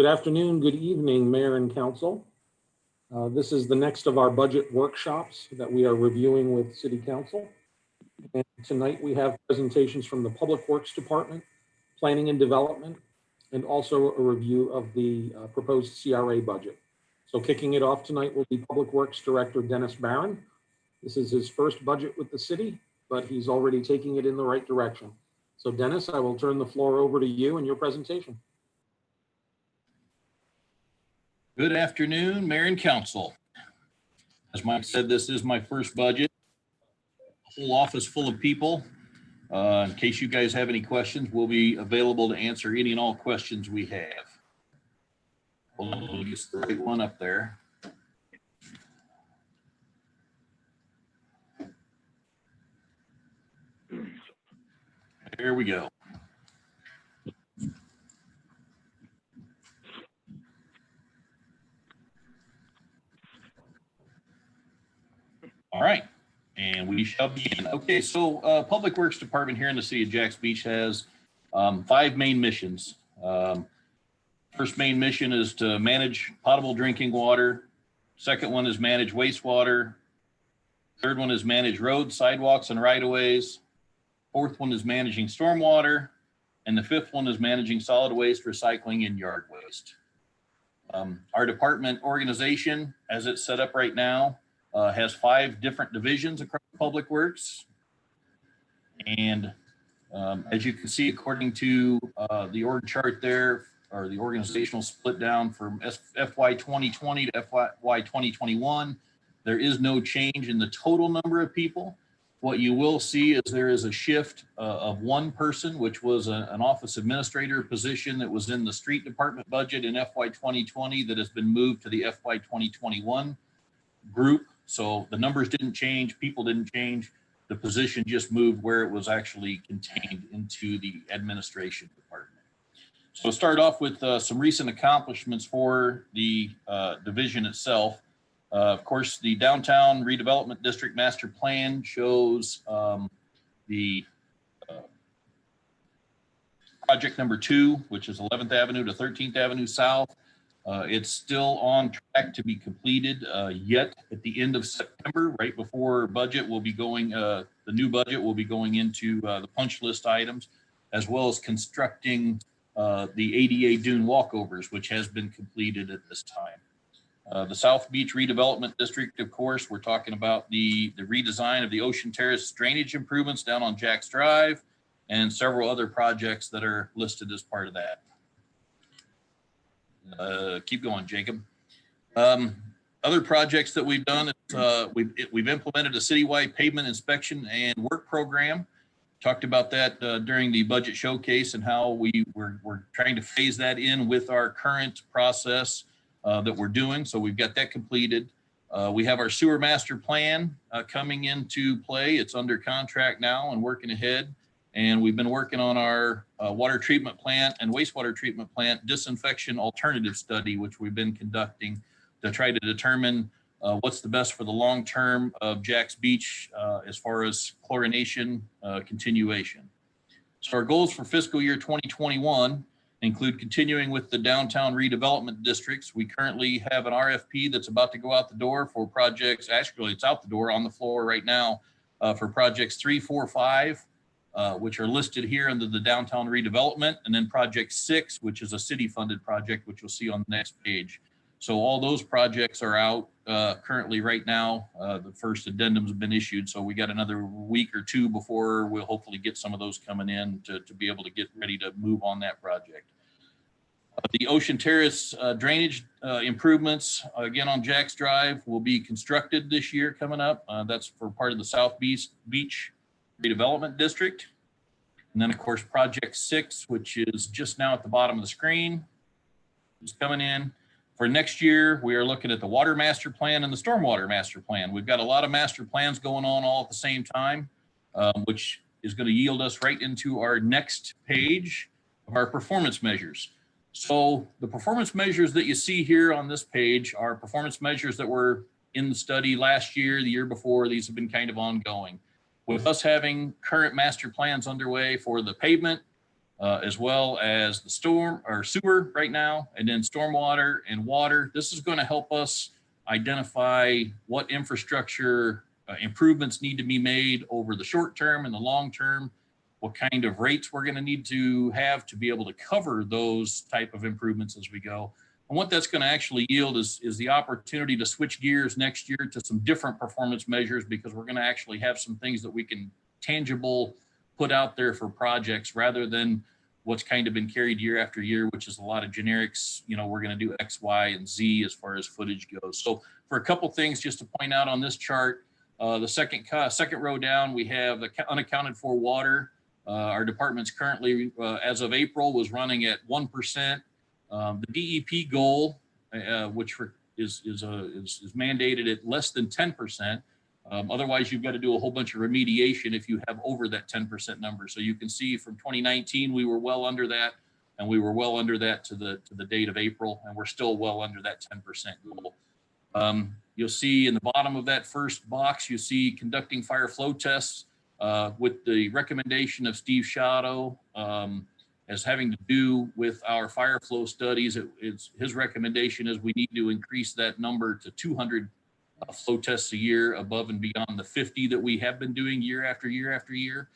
Good afternoon, good evening, Mayor and Council. This is the next of our budget workshops that we are reviewing with City Council. And tonight we have presentations from the Public Works Department, Planning and Development, and also a review of the proposed CRA budget. So kicking it off tonight will be Public Works Director Dennis Barron. This is his first budget with the city, but he's already taking it in the right direction. So Dennis, I will turn the floor over to you and your presentation. Good afternoon, Mayor and Council. As Mike said, this is my first budget. A whole office full of people. In case you guys have any questions, we'll be available to answer any and all questions we have. We'll get the right one up there. There we go. All right, and we shall begin. Okay, so Public Works Department here in the city of Jacks Beach has 5 main missions. First main mission is to manage potable drinking water. Second one is manage wastewater. Third one is manage roads, sidewalks, and right-of-ways. Fourth one is managing stormwater. And the fifth one is managing solid waste, recycling, and yard waste. Our department organization, as it's set up right now, has 5 different divisions across Public Works. And as you can see, according to the org chart there, or the organizational split down from FY 2020 to FY 2021, there is no change in the total number of people. What you will see is there is a shift of 1 person, which was an office administrator position that was in the street department budget in FY 2020 that has been moved to the FY 2021 group. So the numbers didn't change, people didn't change. The position just moved where it was actually contained into the administration department. So we'll start off with some recent accomplishments for the division itself. Of course, the Downtown Redevelopment District Master Plan shows the project number 2, which is 11th Avenue to 13th Avenue South. It's still on track to be completed yet at the end of September, right before budget will be going, the new budget will be going into the punch list items, as well as constructing the ADA Dune Walkovers, which has been completed at this time. The South Beach Redevelopment District, of course, we're talking about the redesign of the Ocean Terrace drainage improvements down on Jacks Drive and several other projects that are listed as part of that. Keep going, Jacob. Other projects that we've done, we've implemented a citywide pavement inspection and work program. Talked about that during the budget showcase and how we're trying to phase that in with our current process that we're doing. So we've got that completed. We have our sewer master plan coming into play. It's under contract now and working ahead. And we've been working on our water treatment plant and wastewater treatment plant disinfection alternative study, which we've been conducting to try to determine what's the best for the long term of Jacks Beach as far as chlorination continuation. So our goals for fiscal year 2021 include continuing with the downtown redevelopment districts. We currently have an RFP that's about to go out the door for projects. Actually, it's out the door on the floor right now for projects 3, 4, 5. Which are listed here under the downtown redevelopment, and then project 6, which is a city funded project, which you'll see on the next page. So all those projects are out currently right now. The first addendums have been issued, so we got another week or 2 before we'll hopefully get some of those coming in to be able to get ready to move on that project. The Ocean Terrace drainage improvements, again on Jacks Drive, will be constructed this year coming up. That's for part of the South Beach Redevelopment District. And then of course, project 6, which is just now at the bottom of the screen, is coming in. For next year, we are looking at the water master plan and the stormwater master plan. We've got a lot of master plans going on all at the same time, which is going to yield us right into our next page of our performance measures. So the performance measures that you see here on this page are performance measures that were in the study last year, the year before. These have been kind of ongoing. With us having current master plans underway for the pavement, as well as the storm or sewer right now, and then stormwater and water. This is going to help us identify what infrastructure improvements need to be made over the short term and the long term, what kind of rates we're going to need to have to be able to cover those type of improvements as we go. And what that's going to actually yield is the opportunity to switch gears next year to some different performance measures, because we're going to actually have some things that we can tangible put out there for projects rather than what's kind of been carried year after year, which is a lot of generics. You know, we're going to do X, Y, and Z as far as footage goes. So for a couple things just to point out on this chart, the second row down, we have the unaccounted for water. Our department's currently, as of April, was running at 1%. The DEP goal, which is mandated at less than 10%. Otherwise, you've got to do a whole bunch of remediation if you have over that 10% number. So you can see from 2019, we were well under that, and we were well under that to the date of April, and we're still well under that 10% goal. You'll see in the bottom of that first box, you see conducting fire flow tests with the recommendation of Steve Shadow as having to do with our fire flow studies. His recommendation is we need to increase that number to 200 flow tests a year above and beyond the 50 that we have been doing year after year after year.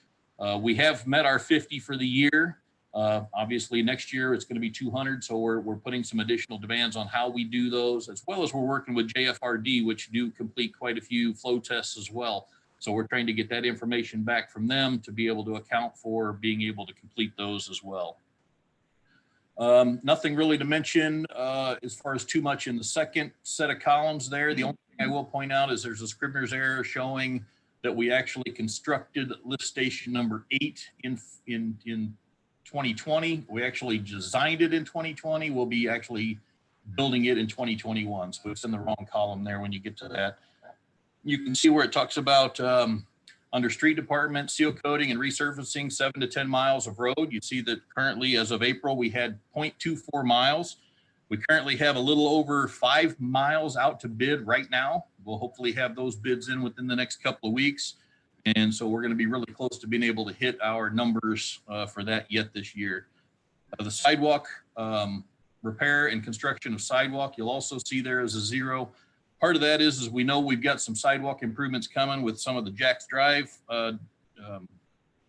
We have met our 50 for the year. Obviously next year it's going to be 200. So we're putting some additional demands on how we do those, as well as we're working with JFRD, which do complete quite a few flow tests as well. So we're trying to get that information back from them to be able to account for being able to complete those as well. Nothing really to mention as far as too much in the second set of columns there. The only thing I will point out is there's a Scribner's error showing that we actually constructed lift station number 8 in 2020. We actually designed it in 2020. We'll be actually building it in 2021. So it's in the wrong column there when you get to that. You can see where it talks about under street department, seal coating and resurfacing 7 to 10 miles of road. You see that currently as of April, we had 0.24 miles. We currently have a little over 5 miles out to bid right now. We'll hopefully have those bids in within the next couple of weeks. And so we're going to be really close to being able to hit our numbers for that yet this year. The sidewalk repair and construction of sidewalk, you'll also see there is a 0. Part of that is we know we've got some sidewalk improvements coming with some of the Jack's Drive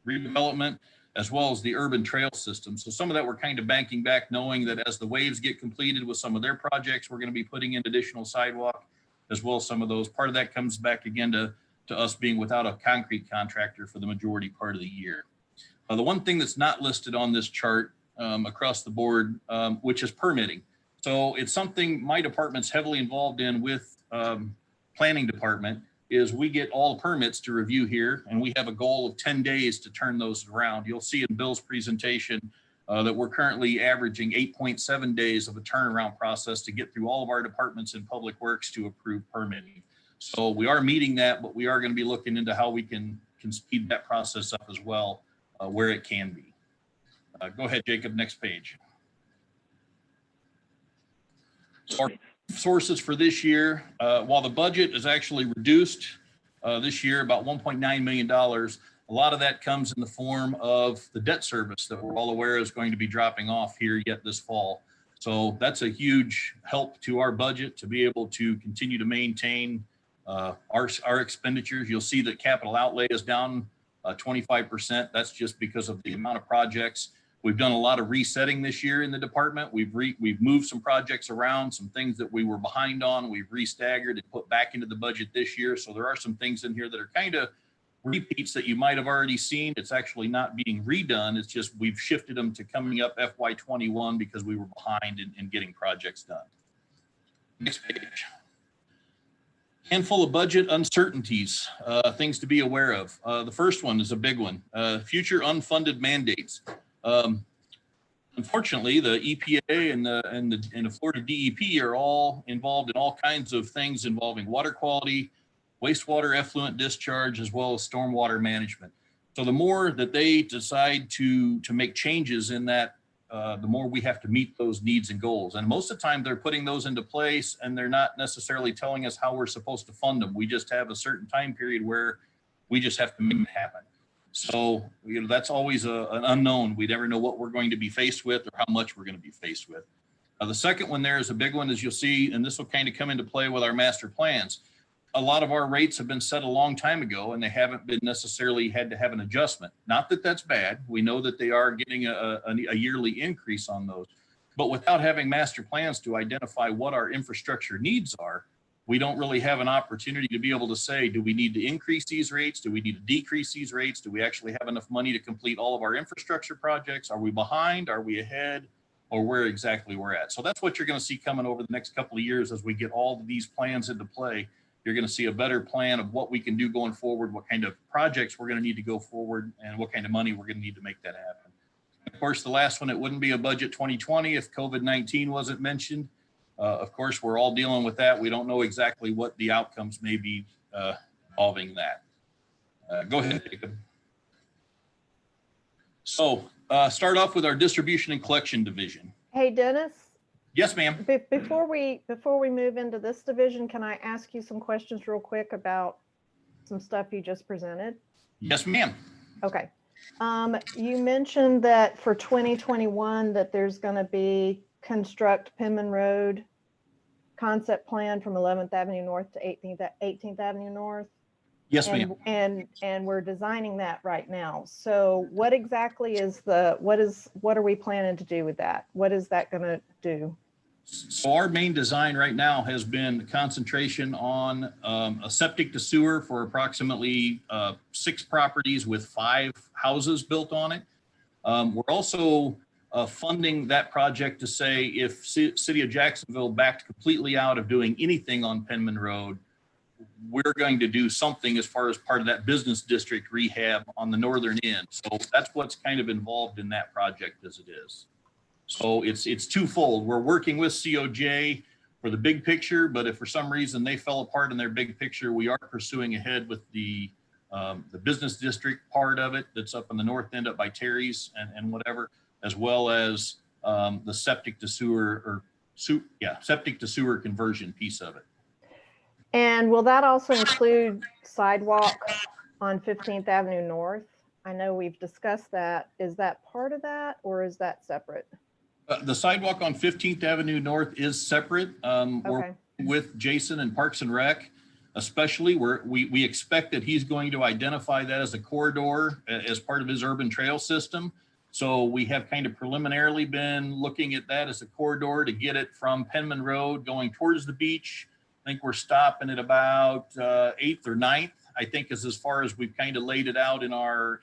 redevelopment, as well as the urban trail system. So some of that we're kind of banking back, knowing that as the waves get completed with some of their projects, we're going to be putting in additional sidewalk, as well as some of those. Part of that comes back again to us being without a concrete contractor for the majority part of the year. The one thing that's not listed on this chart across the board, which is permitting. So it's something my department's heavily involved in with planning department, is we get all the permits to review here, and we have a goal of 10 days to turn those around. You'll see in Bill's presentation that we're currently averaging 8.7 days of a turnaround process to get through all of our departments in Public Works to approve permitting. So we are meeting that, but we are going to be looking into how we can speed that process up as well, where it can be. Go ahead, Jacob, next page. So our sources for this year, while the budget is actually reduced this year about $1.9 million, a lot of that comes in the form of the debt service that we're all aware is going to be dropping off here yet this fall. So that's a huge help to our budget to be able to continue to maintain our expenditures. You'll see that capital outlay is down 25%. That's just because of the amount of projects. We've done a lot of resetting this year in the department. We've moved some projects around, some things that we were behind on. We've restaggered and put back into the budget this year. So there are some things in here that are kind of repeats that you might have already seen. It's actually not being redone. It's just we've shifted them to coming up FY21 because we were behind in getting projects done. Next page. Handful of budget uncertainties, things to be aware of. The first one is a big one, future unfunded mandates. Unfortunately, the EPA and the Florida DEP are all involved in all kinds of things involving water quality, wastewater effluent discharge, as well as stormwater management. So the more that they decide to make changes in that, the more we have to meet those needs and goals. And most of the time they're putting those into place and they're not necessarily telling us how we're supposed to fund them. We just have a certain time period where we just have to make it happen. So, that's always an unknown. We never know what we're going to be faced with or how much we're going to be faced with. The second one there is a big one, as you'll see, and this will kind of come into play with our master plans. A lot of our rates have been set a long time ago, and they haven't been necessarily had to have an adjustment. Not that that's bad. We know that they are getting a yearly increase on those. But without having master plans to identify what our infrastructure needs are, we don't really have an opportunity to be able to say, do we need to increase these rates? Do we need to decrease these rates? Do we actually have enough money to complete all of our infrastructure projects? Are we behind? Are we ahead? Or where exactly we're at? So that's what you're going to see coming over the next couple of years as we get all of these plans into play. You're going to see a better plan of what we can do going forward, what kind of projects we're going to need to go forward, and what kind of money we're going to need to make that happen. Of course, the last one, it wouldn't be a budget 2020 if COVID-19 wasn't mentioned. Of course, we're all dealing with that. We don't know exactly what the outcomes may be involving that. Go ahead, Jacob. So start off with our distribution and collection division. Hey, Dennis. Yes, ma'am. Before we move into this division, can I ask you some questions real quick about some stuff you just presented? Yes, ma'am. Okay. You mentioned that for 2021 that there's going to be construct Penman Road concept plan from 11th Avenue North to 18th Avenue North. Yes, ma'am. And we're designing that right now. So what exactly is what are we planning to do with that? What is that going to do? So our main design right now has been concentration on a septic to sewer for approximately 6 properties with 5 houses built on it. We're also funding that project to say if City of Jacksonville backed completely out of doing anything on Penman Road, we're going to do something as far as part of that business district rehab on the northern end. So that's what's kind of involved in that project as it is. So it's twofold. We're working with COJ for the big picture, but if for some reason they fell apart in their big picture, we are pursuing ahead with the business district part of it that's up in the north end up by Terry's and whatever, as well as the septic to sewer septic to sewer conversion piece of it. And will that also include sidewalk on 15th Avenue North? I know we've discussed that. Is that part of that or is that separate? The sidewalk on 15th Avenue North is separate. We're with Jason and Parks and Rec, especially we expect that he's going to identify that as a corridor as part of his urban trail system. So we have kind of preliminarily been looking at that as a corridor to get it from Penman Road going towards the beach. I think we're stopping at about 8th or 9th, I think is as far as we've kind of laid it out in our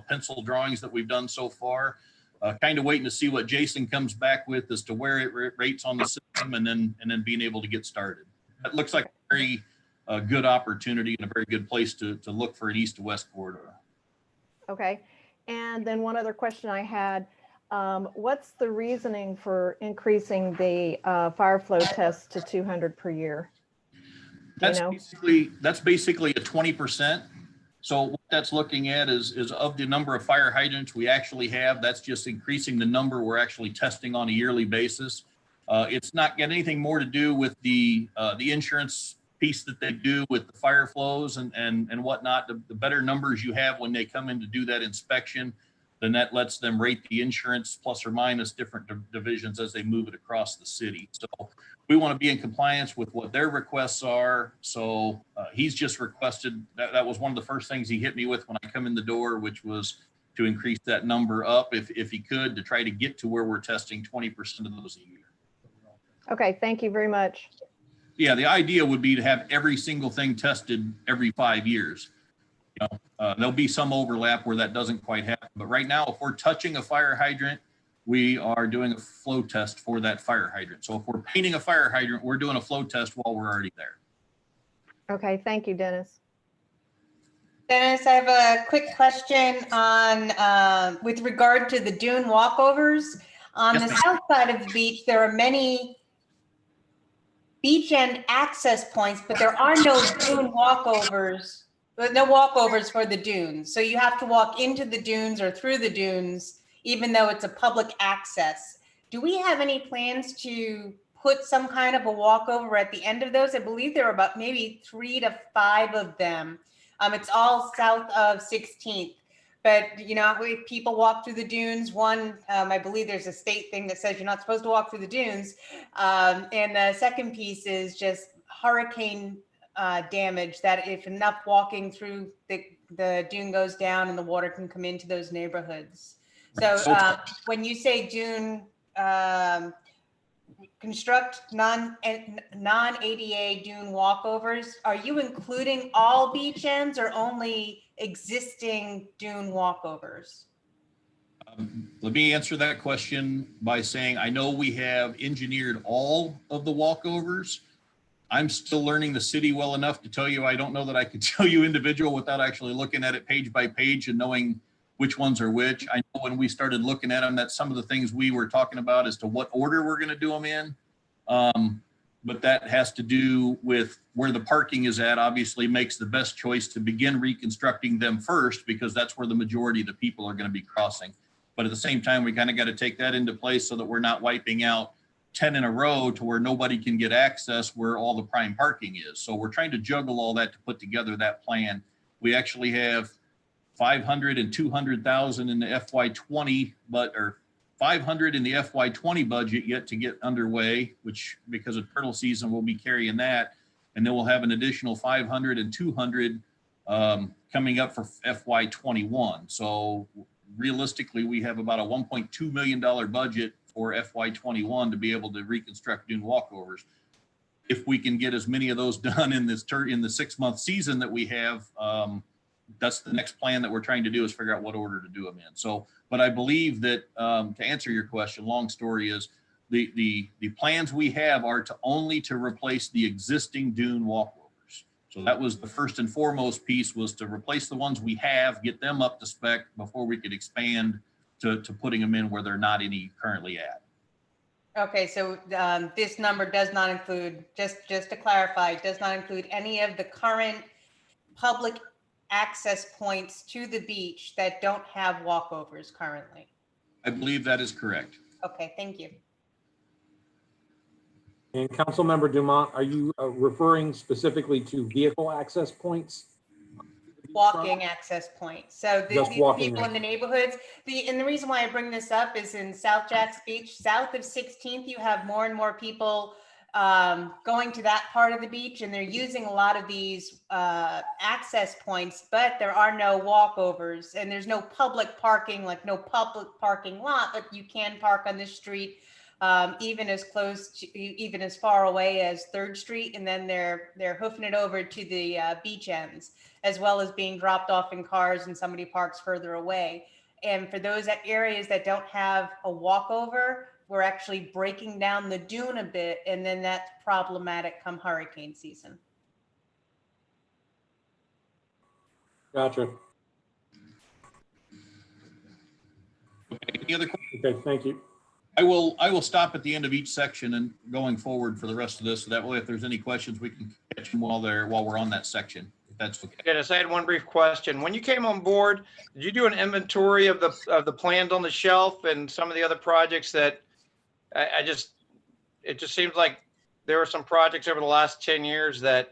pencil drawings that we've done so far. Kind of waiting to see what Jason comes back with as to where it rates on the system and then being able to get started. It looks like a very good opportunity and a very good place to look for an east to west corridor. Okay. And then one other question I had, what's the reasoning for increasing the fire flow test to 200 per year? That's basically a 20%. So what that's looking at is of the number of fire hydrants we actually have, that's just increasing the number we're actually testing on a yearly basis. It's not got anything more to do with the insurance piece that they do with the fire flows and whatnot. The better numbers you have when they come in to do that inspection, then that lets them rate the insurance plus or minus different divisions as they move it across the city. So we want to be in compliance with what their requests are. So he's just requested, that was one of the first things he hit me with when I come in the door, which was to increase that number up if he could, to try to get to where we're testing 20% of those a year. Okay, thank you very much. Yeah, the idea would be to have every single thing tested every 5 years. There'll be some overlap where that doesn't quite happen. But right now, if we're touching a fire hydrant, we are doing a flow test for that fire hydrant. So if we're painting a fire hydrant, we're doing a flow test while we're already there. Okay, thank you, Dennis. Dennis, I have a quick question on with regard to the Dune Walkovers. On Yes, the ma'am. south side of the beach, there are many beach end access points, but there are no Dune Walkovers. No walkovers for the dunes. So you have to walk into the dunes or through the dunes, even though it's a public access. Do we have any plans to put some kind of a walkover at the end of those? I believe there are about maybe 3 to 5 of them It's all south of 16th. But, you know, if people walk through the dunes, I believe there's a state thing that says you're not supposed to walk through the dunes. And the second piece is just hurricane damage, that if enough walking through the dune goes down and the water can come into those neighborhoods. So when you say dune, construct non-ADA dune walkovers, are you including all beach ends or only existing dune walkovers? Let me answer that question by saying I know we have engineered all of the walkovers. I'm still learning the city well enough to tell you I don't know that I could tell you individual without actually looking at it page by page and knowing which ones are which. I know when we started looking at them, that some of the things we were talking about as to what order we're going to do them in. But that has to do with where the parking is at, obviously makes the best choice to begin reconstructing them first, because that's where the majority of the people are going to be crossing. But at the same time, we kind of got to take that into place so that we're not wiping out 10 in a row to where nobody can get access where all the prime parking is. So we're trying to juggle all that to put together that plan. We actually have 500 and 200,000 in the FY20, or 500 in the FY20 budget yet to get underway, which because of turtle season, we'll be carrying that. And then we'll have an additional 500 and 200 coming up for FY21. So realistically, we have about a $1.2 million budget for FY21 to be able to reconstruct dune walkovers. If we can get as many of those done in this in the 6-month season that we have, that's the next plan that we're trying to do, is figure out what order to do them in. So, but I believe that to answer your question, long story is the plans we have are only to replace the existing dune walkovers. So that was the first and foremost piece, was to replace the ones we have, get them up to spec before we could expand to putting them in where they're not any currently at. Okay, so this number does not include, just to clarify, does not include any of the current public access points to the beach that don't have walkovers currently. I believe that is correct. Okay, thank you. And Councilmember Dumont, are you referring specifically to vehicle access points? Walking access points. So the walking people in the neighborhoods, and the reason why I bring this up is in South Jack's Beach, south of 16th, you have more and more people going to that part of the beach, and they're using a lot of these access points, but there are no walkovers, and there's no public parking, like no public parking lot, but you can park on the street, even as close to, even as far away as 3rd Street, and then they're hoofing it over to the beach ends, as well as being dropped off in cars and somebody parks further away. And for those areas that don't have a walkover, we're actually breaking down the dune a bit, and then that's problematic come hurricane season. Gotcha. Any other questions? Okay, thank you. I will stop at the end of each section and going forward for the rest of this. So that way, if there's any questions, we can catch them while we're on that section. If that's okay. Dennis, I had one brief question. When you came on board, did you do an inventory of the plans on the shelf and some of the other projects that it just seems like there were some projects over the last 10 years that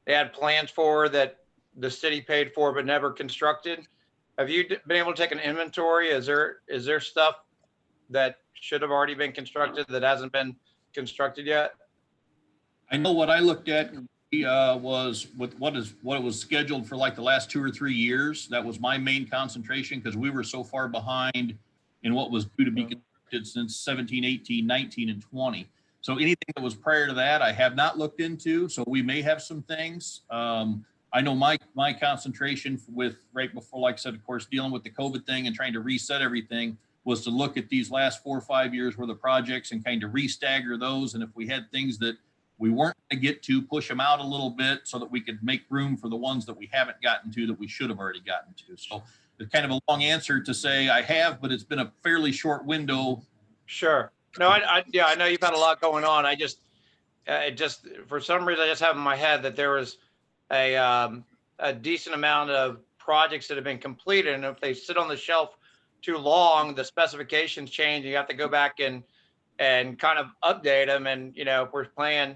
they had plans for that the city paid for but never constructed? Have you been able to take an inventory? Is there stuff that should have already been constructed that hasn't been constructed yet? I know what I looked at was with what it was scheduled for like the last 2 or 3 years. That was my main concentration, because we were so far behind in what was due to be constructed since 17, 18, 19, and 20. So anything that was prior to that, I have not looked into. So we may have some things. I know my concentration with right before, like I said, of course, dealing with the COVID thing and trying to reset everything, was to look at these last 4 or 5 years worth of projects and kind of restagger those. And if we had things that we weren't going to get to, push them out a little bit so that we could make room for the ones that we haven't gotten to that we should have already gotten to. So it's kind of a long answer to say I have, but it's been a fairly short window. Sure. No, I know you've had a lot going on. I just for some reason, I just have in my head that there was a decent amount of projects that have been completed. And if they sit on the shelf too long, the specifications change. You have to go back and kind of update them. And, if we're paying,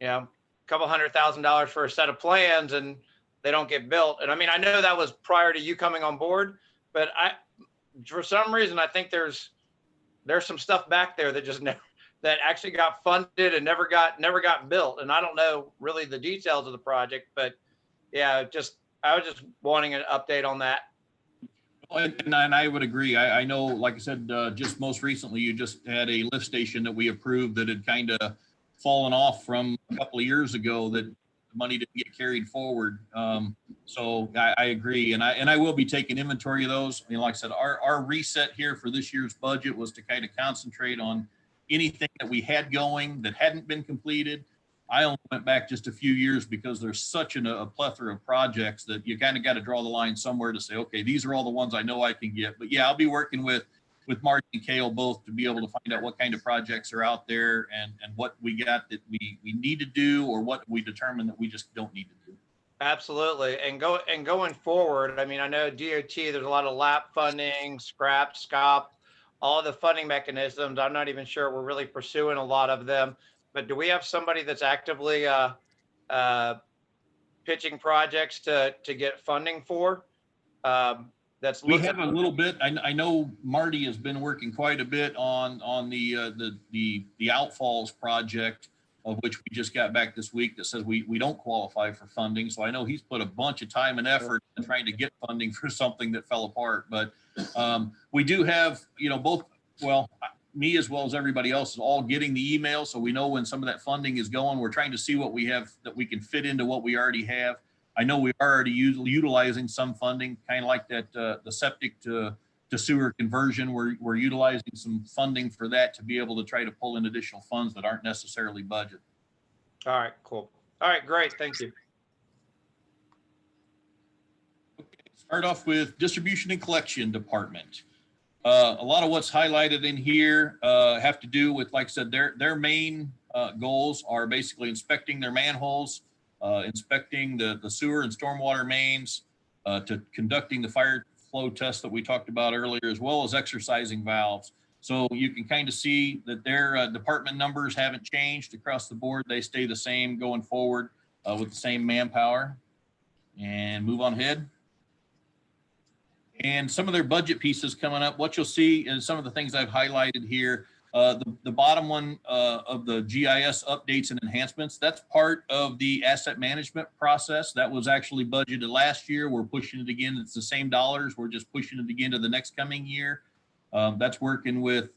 a couple $100,000 for a set of plans, and they don't get built. And I mean, I know that was prior to you coming on board, but for some reason, I think there's some stuff back there that just never, that actually got funded and never got built. And I don't know really the details of the project, but yeah, I was just wanting an update on that. And I would agree. I know, like I said, just most recently, you just had a lift station that we approved that had kind of fallen off from a couple of years ago, that the money didn't get carried forward. So I agree. And I will be taking inventory of those. I mean, like I said, our reset here for this year's budget was to kind of concentrate on anything that we had going that hadn't been completed. I only went back just a few years because there's such a plethora of projects that you kind of got to draw the line somewhere to say, okay, these are all the ones I know I can get. But yeah, I'll be working with Marty and Kale both to be able to find out what kind of projects are out there and what we got that we need to do, or what we determine that we just don't need to do. Absolutely. And going forward, I mean, I know DOT, there's a lot of LAP funding, SCRAP, SCOP, all the funding mechanisms. I'm not even sure we're really pursuing a lot of them. But do we have somebody that's actively pitching projects to get funding for? We have a little bit. I know Marty has been working quite a bit on the Outfalls project, of which we just got back this week, that says we don't qualify for funding. So I know he's put a bunch of time and effort in trying to get funding for something that fell apart. But we do have, both, well, me as well as everybody else is all getting the email. So we know when some of that funding is going. We're trying to see what we have that we can fit into what we already have. I know we are already utilizing some funding, kind of like that, the septic to sewer conversion. We're utilizing some funding for that to be able to try to pull in additional funds that aren't necessarily budget. All right, cool. All right, great. Thank you. Okay, start off with distribution and collection department. A lot of what's highlighted in here have to do with, like I said, their main goals are basically inspecting their manholes, inspecting the sewer and stormwater mains, to conducting the fire flow test that we talked about earlier, as well as exercising valves. So you can kind of see that their department numbers haven't changed across the board. They stay the same going forward with the same manpower. And move on ahead. And some of their budget pieces coming up, what you'll see is some of the things I've highlighted here. The bottom one of the GIS updates and enhancements, that's part of the asset management process. That was actually budgeted last year. We're pushing it again. It's the same dollars. We're just pushing it again to the next coming year. That's working with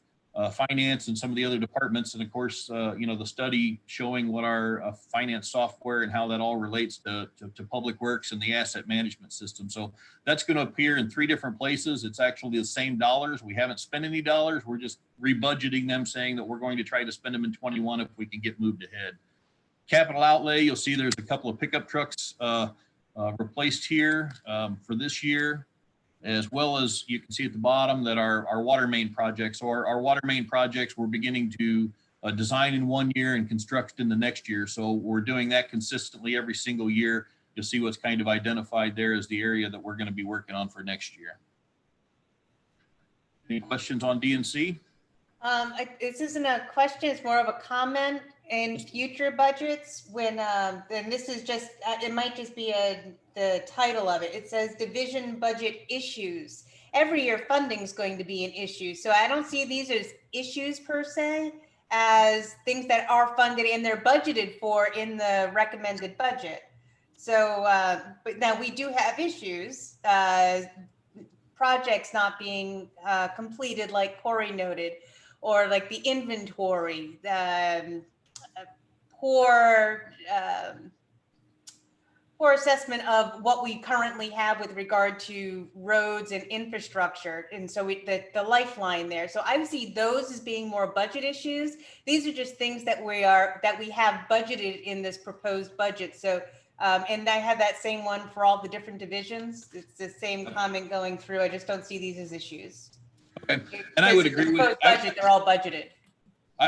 finance and some of the other departments. And of course, the study showing what our finance software and how that all relates to public works and the asset management system. So that's going to appear in 3 different places. It's actually the same dollars. We haven't spent any dollars. We're just rebudgeting them, saying that we're going to try to spend them in 21 if we can get moved ahead. Capital outlay, you'll see there's a couple of pickup trucks replaced here for this year, as well as you can see at the bottom that our water main projects, or our water main projects, we're beginning to design in 1 year and construct in the next year. So we're doing that consistently every single year. You'll see what's kind of identified there as the area that we're going to be working on for next year. Any questions on D&C? This isn't a question, it's more of a comment. In future budgets, when and this is just it might just be the title of it. It says division budget issues. Every year funding is going to be an issue, so I don't see these as issues per se, as things that are funded and they're budgeted for in the recommended budget. So but now we do have issues, projects not being completed, like Corey noted, or like the inventory, poor assessment of what we currently have with regard to roads and infrastructure. And so the lifeline there. So I see those as being more budget issues. These are just things that we have budgeted in this proposed budget. So and I have that same one for all the different divisions. It's the same comment going through. I just don't see these as issues. Okay. And I would agree with budget, they're all budgeted.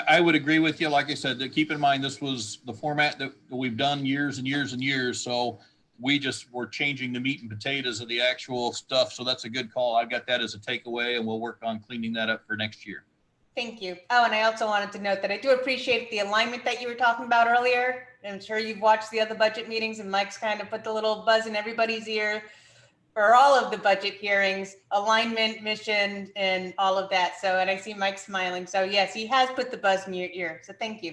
I would agree with you. Like I said, to keep in mind, this was the format that we've done years and years and years. So we just were changing the meat and potatoes of the actual stuff. So that's a good call. I've got that as a takeaway, and we'll work on cleaning that up for next year. Thank you. Oh, and I also wanted to note that I do appreciate the alignment that you were talking about earlier. I'm sure you've watched the other budget meetings and Mike's kind of put the little buzz in everybody's ear for all of the budget hearings, alignment, mission, and all of that. So, and I see Mike smiling. So yes, he has put the buzz in your ear. So thank you.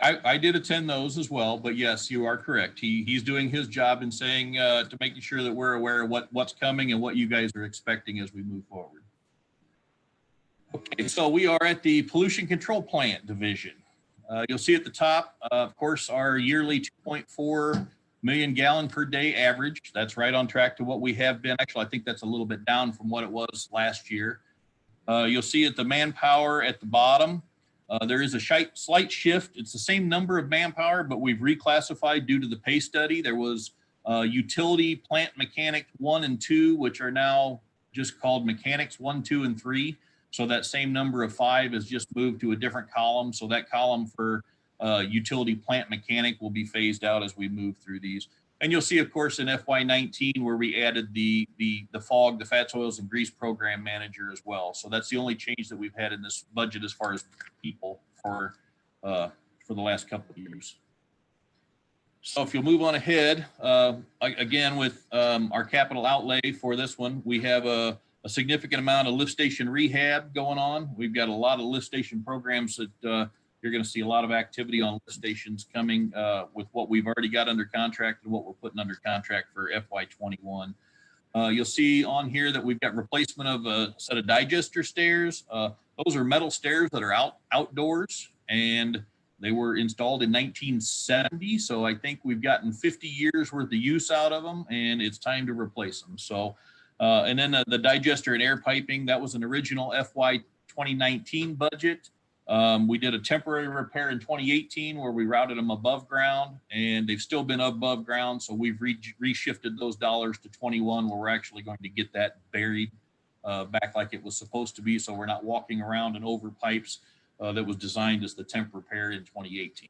I did attend those as well, but yes, you are correct. He's doing his job in saying to making sure that we're aware of what's coming and what you guys are expecting as we move forward. Okay, so we are at the pollution control plant division. You'll see at the top, of course, our yearly 2.4 million gallon per day average. That's right on track to what we have been. Actually, I think that's a little bit down from what it was last year. You'll see at the manpower at the bottom, there is a slight shift. It's the same number of manpower, but we've reclassified due to the pay study. There was utility plant mechanic 1 and 2, which are now just called mechanics 1, 2, and 3. So that same number of 5 is just moved to a different column. So that column for utility plant mechanic will be phased out as we move through these. And you'll see, of course, in FY19 where we added the FOG, the fats, oils, and grease program manager as well. So that's the only change that we've had in this budget as far as people for the last couple of years. So if you'll move on ahead, again, with our capital outlay for this one, we have a significant amount of lift station rehab going on. We've got a lot of lift station programs that you're going to see a lot of activity on lift stations coming with what we've already got under contract and what we're putting under contract for FY21. You'll see on here that we've got replacement of a set of digester stairs. Those are metal stairs that are outdoors, and they were installed in 1970. So I think we've gotten 50 years worth of use out of them, and it's time to replace them. So, and then the digester and air piping, that was an original FY 2019 budget. We did a temporary repair in 2018 where we routed them above ground, and they've still been above ground. So we've reshifted those dollars to 21 where we're actually going to get that buried back like it was supposed to be. So we're not walking around and over pipes that was designed as the temp repair in 2018.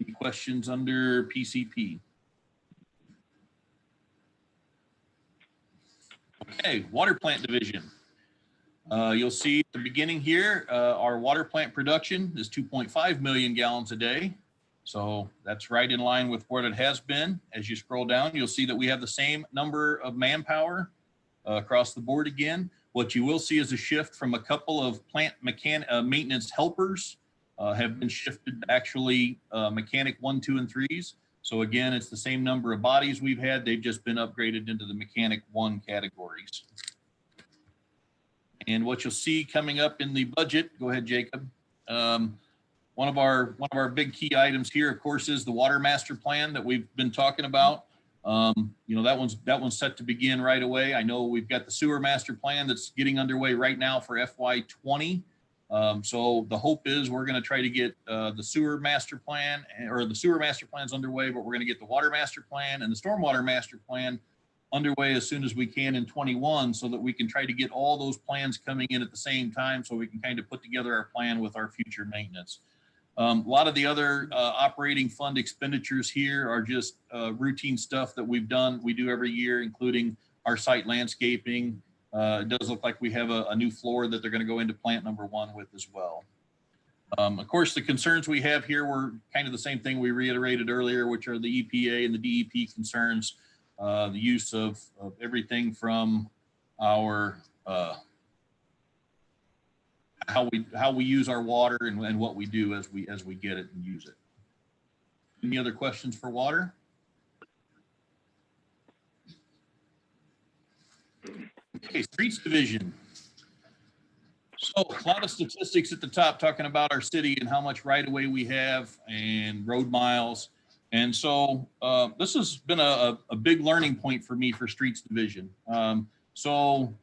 Any questions under PCP? Okay, water plant division. You'll see at the beginning here, our water plant production is 2.5 million gallons a day. So that's right in line with what it has been. As you scroll down, you'll see that we have the same number of manpower across the board again. What you will see is a shift from a couple of plant maintenance helpers have been shifted to actually mechanic 1, 2, and 3s. So again, it's the same number of bodies we've had. They've just been upgraded into the mechanic 1 categories. And what you'll see coming up in the budget, go ahead, Jacob. One of our big key items here, of course, is the water master plan that we've been talking about. You know, that one's set to begin right away. I know we've got the sewer master plan that's getting underway right now for FY20. So the hope is we're going to try to get the sewer master plan, or the sewer master plan's underway, but we're going to get the water master plan and the stormwater master plan underway as soon as we can in 21, so that we can try to get all those plans coming in at the same time, so we can kind of put together our plan with our future maintenance. A lot of the other operating fund expenditures here are just routine stuff that we do every year, including our site landscaping. It does look like we have a new floor that they're going to go into plant number 1 with as well. Of course, the concerns we have here were kind of the same thing we reiterated earlier, which are the EPA and the DEP concerns. The use of everything from our how we use our water and what we do as we get it and use it. Any other questions for water? Okay, streets division. So a lot of statistics at the top talking about our city and how much right of way we have and road miles. And so this has been a big learning point for me for streets division. So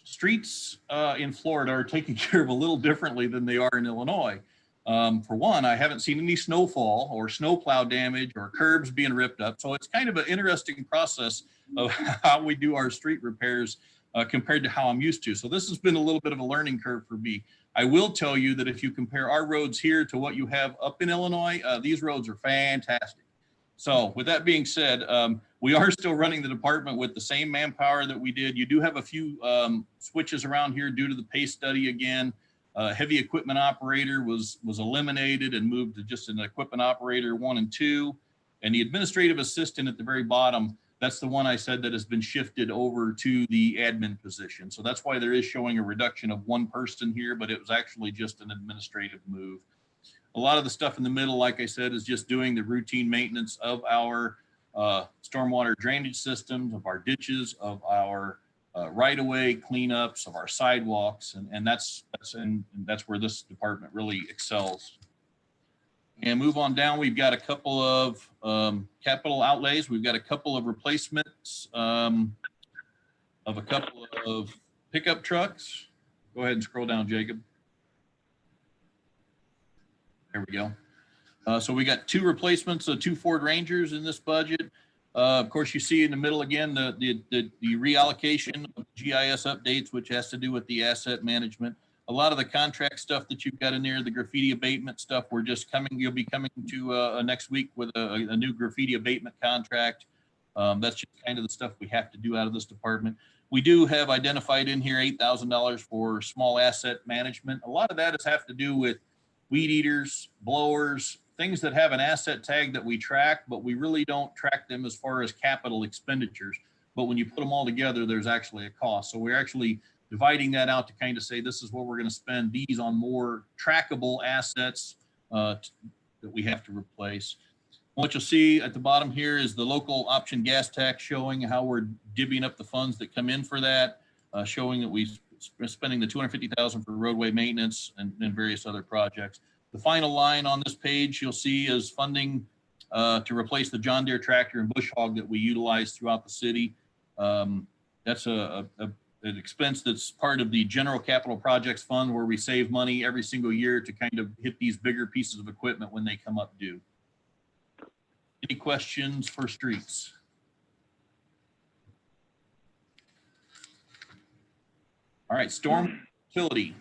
streets in Florida are taken care of a little differently than they are in Illinois. For one, I haven't seen any snowfall or snowplow damage or curbs being ripped up. So it's kind of an interesting process of how we do our street repairs compared to how I'm used to. So this has been a little bit of a learning curve for me. I will tell you that if you compare our roads here to what you have up in Illinois, these roads are fantastic. So with that being said, we are still running the department with the same manpower that we did. You do have a few switches around here due to the pay study again. Heavy equipment operator was eliminated and moved to just an equipment operator 1 and 2. And the administrative assistant at the very bottom, that's the one I said that has been shifted over to the admin position. So that's why there is showing a reduction of 1 person here, but it was actually just an administrative move. A lot of the stuff in the middle, like I said, is just doing the routine maintenance of our stormwater drainage systems, of our ditches, of our right-of-way cleanups, of our sidewalks, and that's where this department really excels. And move on down, we've got a couple of capital outlays. We've got a couple of replacements of a couple of pickup trucks. Go ahead and scroll down, Jacob. There we go. So we got 2 replacements of 2 Ford Rangers in this budget. Of course, you see in the middle again the reallocation of GIS updates, which has to do with the asset management. A lot of the contract stuff that you've got in there, the graffiti abatement stuff, we're just coming. You'll be coming to next week with a new graffiti abatement contract. That's just kind of the stuff we have to do out of this department. We do have identified in here $8,000 for small asset management. A lot of that has have to do with weed eaters, blowers, things that have an asset tag that we track, but we really don't track them as far as capital expenditures. But when you put them all together, there's actually a cost. So we're actually dividing that out to kind of say, this is what we're going to spend these on more trackable assets that we have to replace. What you'll see at the bottom here is the local option gas tax showing how we're divvying up the funds that come in for that, showing that we're spending the $250,000 for roadway maintenance and various other projects. The final line on this page you'll see is funding to replace the John Deere tractor and bush hog that we utilize throughout the city. That's an expense that's part of the general capital projects fund, where we save money every single year to kind of hit these bigger pieces of equipment when they come up due. Any questions for streets? All right, storm utility.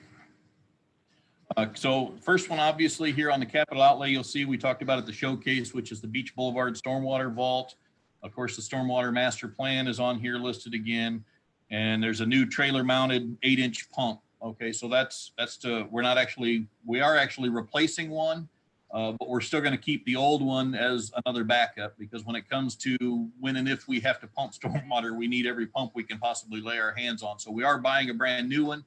So first one, obviously here on the capital outlay, you'll see we talked about at the showcase, which is the Beach Boulevard Stormwater Vault. Of course, the Stormwater Master Plan is on here listed again. And there's a new trailer mounted 8-inch pump. Okay, so we are actually replacing one, but we're still going to keep the old one as another backup, because when it comes to when and if we have to pump stormwater, we need every pump we can possibly lay our hands on. So we are buying a brand new one,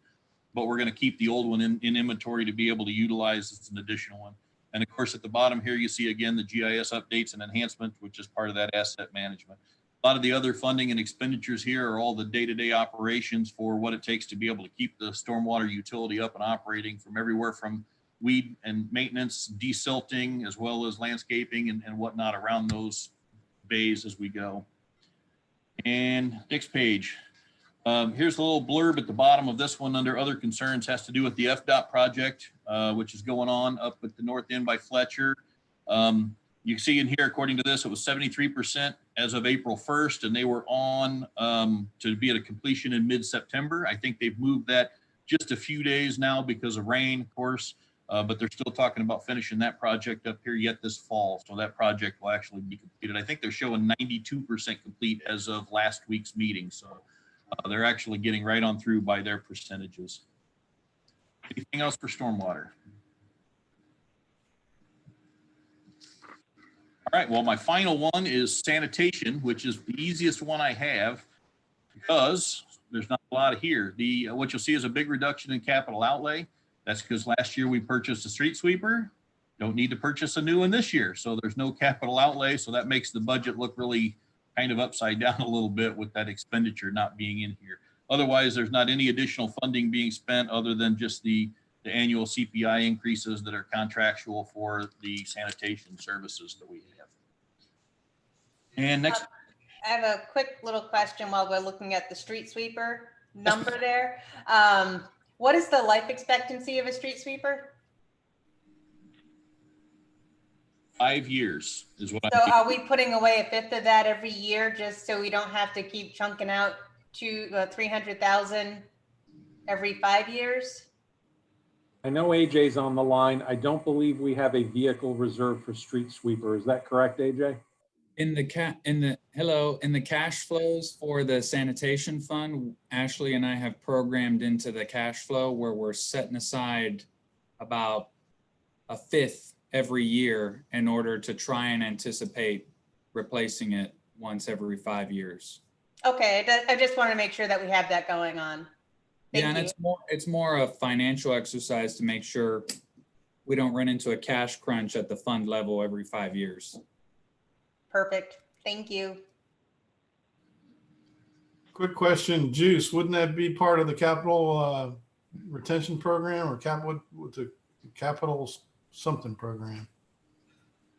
but we're going to keep the old one in inventory to be able to utilize as an additional one. And of course, at the bottom here, you see again the GIS updates and enhancements, which is part of that asset management. A lot of the other funding and expenditures here are all the day-to-day operations for what it takes to be able to keep the stormwater utility up and operating, from everywhere from weed and maintenance, desilting, as well as landscaping and whatnot around those bays as we go. And next page. Here's a little blurb at the bottom of this one under other concerns, has to do with the FDOT project, which is going on up at the north end by Fletcher. You can see in here, according to this, it was 73% as of April 1st, and they were on to be at a completion in mid-September. I think they've moved that just a few days now because of rain, of course, but they're still talking about finishing that project up here yet this fall. So that project will actually be completed. I think they're showing 92% complete as of last week's meeting. So they're actually getting right on through by their percentages. Anything else for stormwater? All right, well, my final one is sanitation, which is the easiest one I have because there's not a lot here. What you'll see is a big reduction in capital outlay. That's because last year we purchased a street sweeper. Don't need to purchase a new one this year. So there's no capital outlay. So that makes the budget look really kind of upside down a little bit with that expenditure not being in here. Otherwise, there's not any additional funding being spent other than just the annual CPI increases that are contractual for the sanitation services that we have. And next. I have a quick little question while we're looking at the street sweeper number there. What is the life expectancy of a street sweeper? 5 years is what So are we putting away a fifth of that every year just so we don't have to keep chunking out to 300,000 every 5 years? I know AJ's on the line. I don't believe we have a vehicle reserved for street sweeper. Is that correct, AJ? In the cash flows for the sanitation fund, Ashley and I have programmed into the cash flow where we're setting aside about a fifth every year in order to try and anticipate replacing it once every 5 years. Okay, I just want to make sure that we have that going on. Yeah, Thank and you. it's more a financial exercise to make sure we don't run into a cash crunch at the fund level every 5 years. Perfect. Thank you. Quick question, Juice, wouldn't that be part of the capital retention program or with the capital something program?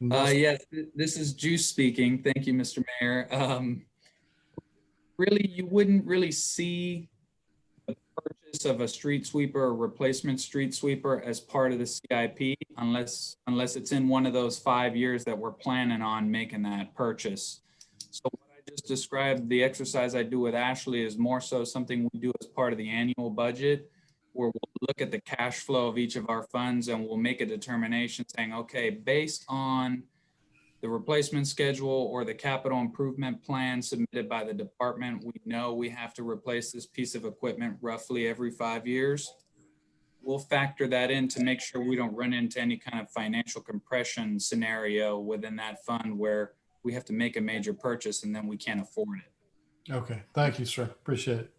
Yes, this is Juice speaking. Thank you, Mr. Mayor. Really, you wouldn't really see the purchase of a street sweeper or replacement street sweeper as part of the CIP unless it's in one of those 5 years that we're planning on making that purchase. So what I just described, the exercise I do with Ashley is more so something we do as part of the annual budget, where we'll look at the cash flow of each of our funds and we'll make a determination saying, okay, based on the replacement schedule or the capital improvement plan submitted by the department, we know we have to replace this piece of equipment roughly every 5 years. We'll factor that in to make sure we don't run into any kind of financial compression scenario within that fund where we have to make a major purchase and then we can't afford it. Okay, thank you, sir. Appreciate it.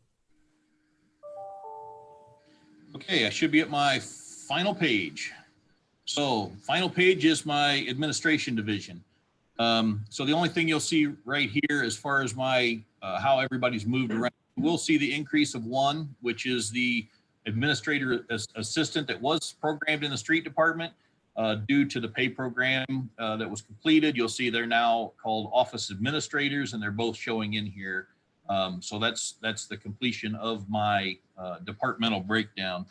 Okay, I should be at my final page. So final page is my administration division. So the only thing you'll see right here as far as my how everybody's moved around, we'll see the increase of 1, which is the administrator assistant that was programmed in the street department due to the pay program that was completed. You'll see they're now called office administrators and they're both showing in here. So that's the completion of my departmental breakdown.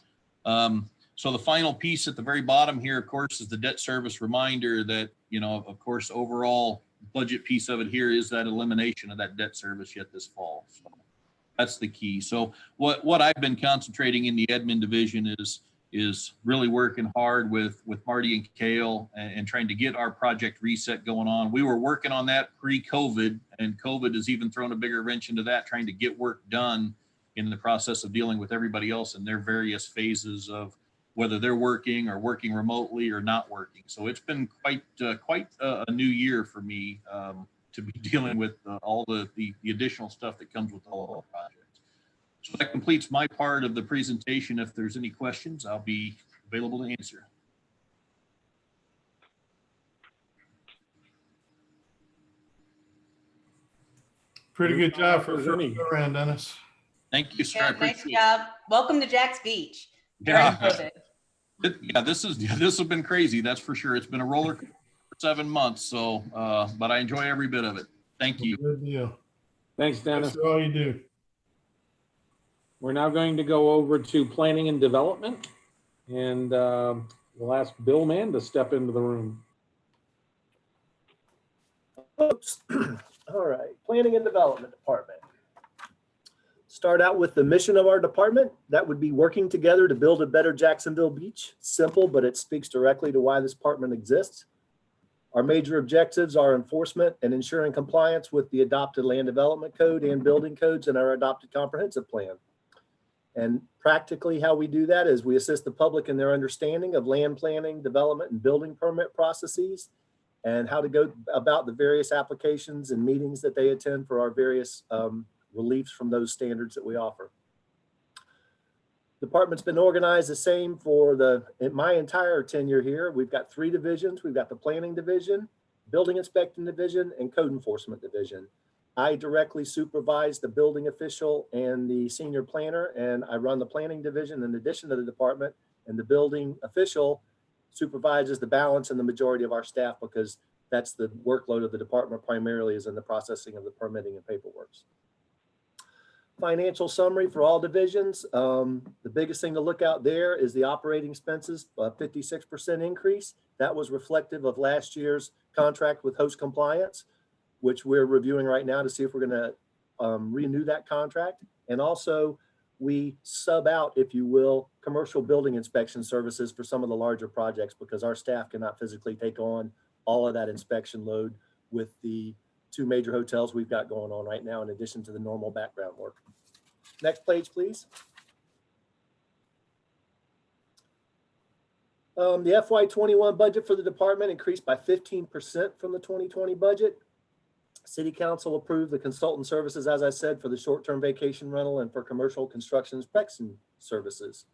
So the final piece at the very bottom here, of course, is the debt service reminder that, you know, of course, overall budget piece of it here is that elimination of that debt service yet this fall. So that's the key. So what I've been concentrating in the admin division is really working hard with Marty and Kale and trying to get our project reset going on. We were working on that pre-COVID, and COVID has even thrown a bigger wrench into that, trying to get work done in the process of dealing with everybody else in their various phases of whether they're working or working remotely or not working. So it's been quite a new year for me to be dealing with all the additional stuff that comes with all of our projects. So that completes my part of the presentation. If there's any questions, I'll be available to answer. Pretty good job for first go around, Dennis. Thank you, sir. I Yeah, nice appreciate job. Welcome to Jack's Beach. During COVID. Yeah, this has been crazy. That's for sure. It's been a roller coaster for 7 months. So, but I enjoy every bit of it. Thank you. Good deal. Thanks, Dennis. Thanks for all you do. We're now going to go over to planning and development, and we'll ask Bill Mann to step into the room. Oops. All right, Planning and Development Department. Start out with the mission of our department. That would be working together to build a better Jacksonville Beach. Simple, but it speaks directly to why this department exists. Our major objectives are enforcement and ensuring compliance with the adopted land development code and building codes and our adopted comprehensive plan. And practically how we do that is we assist the public in their understanding of land planning, development, and building permit processes, and how to go about the various applications and meetings that they attend for our various reliefs from those standards that we offer. Department's been organized the same for my entire tenure here. We've got 3 divisions. We've got the planning division, building inspecting division, and code enforcement division. I directly supervise the building official and the senior planner, and I run the planning division in addition to the department, and the building official supervises the balance and the majority of our staff because that's the workload of the department primarily is in the processing of the permitting and paperwork. Financial summary for all divisions. The biggest thing to look out there is the operating expenses, 56% increase. That was reflective of last year's contract with host compliance, which we're reviewing right now to see if we're going to renew that contract. And also we sub out, if you will, commercial building inspection services for some of the larger projects because our staff cannot physically take on all of that inspection load with the two major hotels we've got going on right now, in addition to the normal background work. Next page, please. The FY21 budget for the department increased by 15% from the 2020 budget. City Council approved the consultant services, as I said, for the short-term vacation rental and for commercial construction inspection services.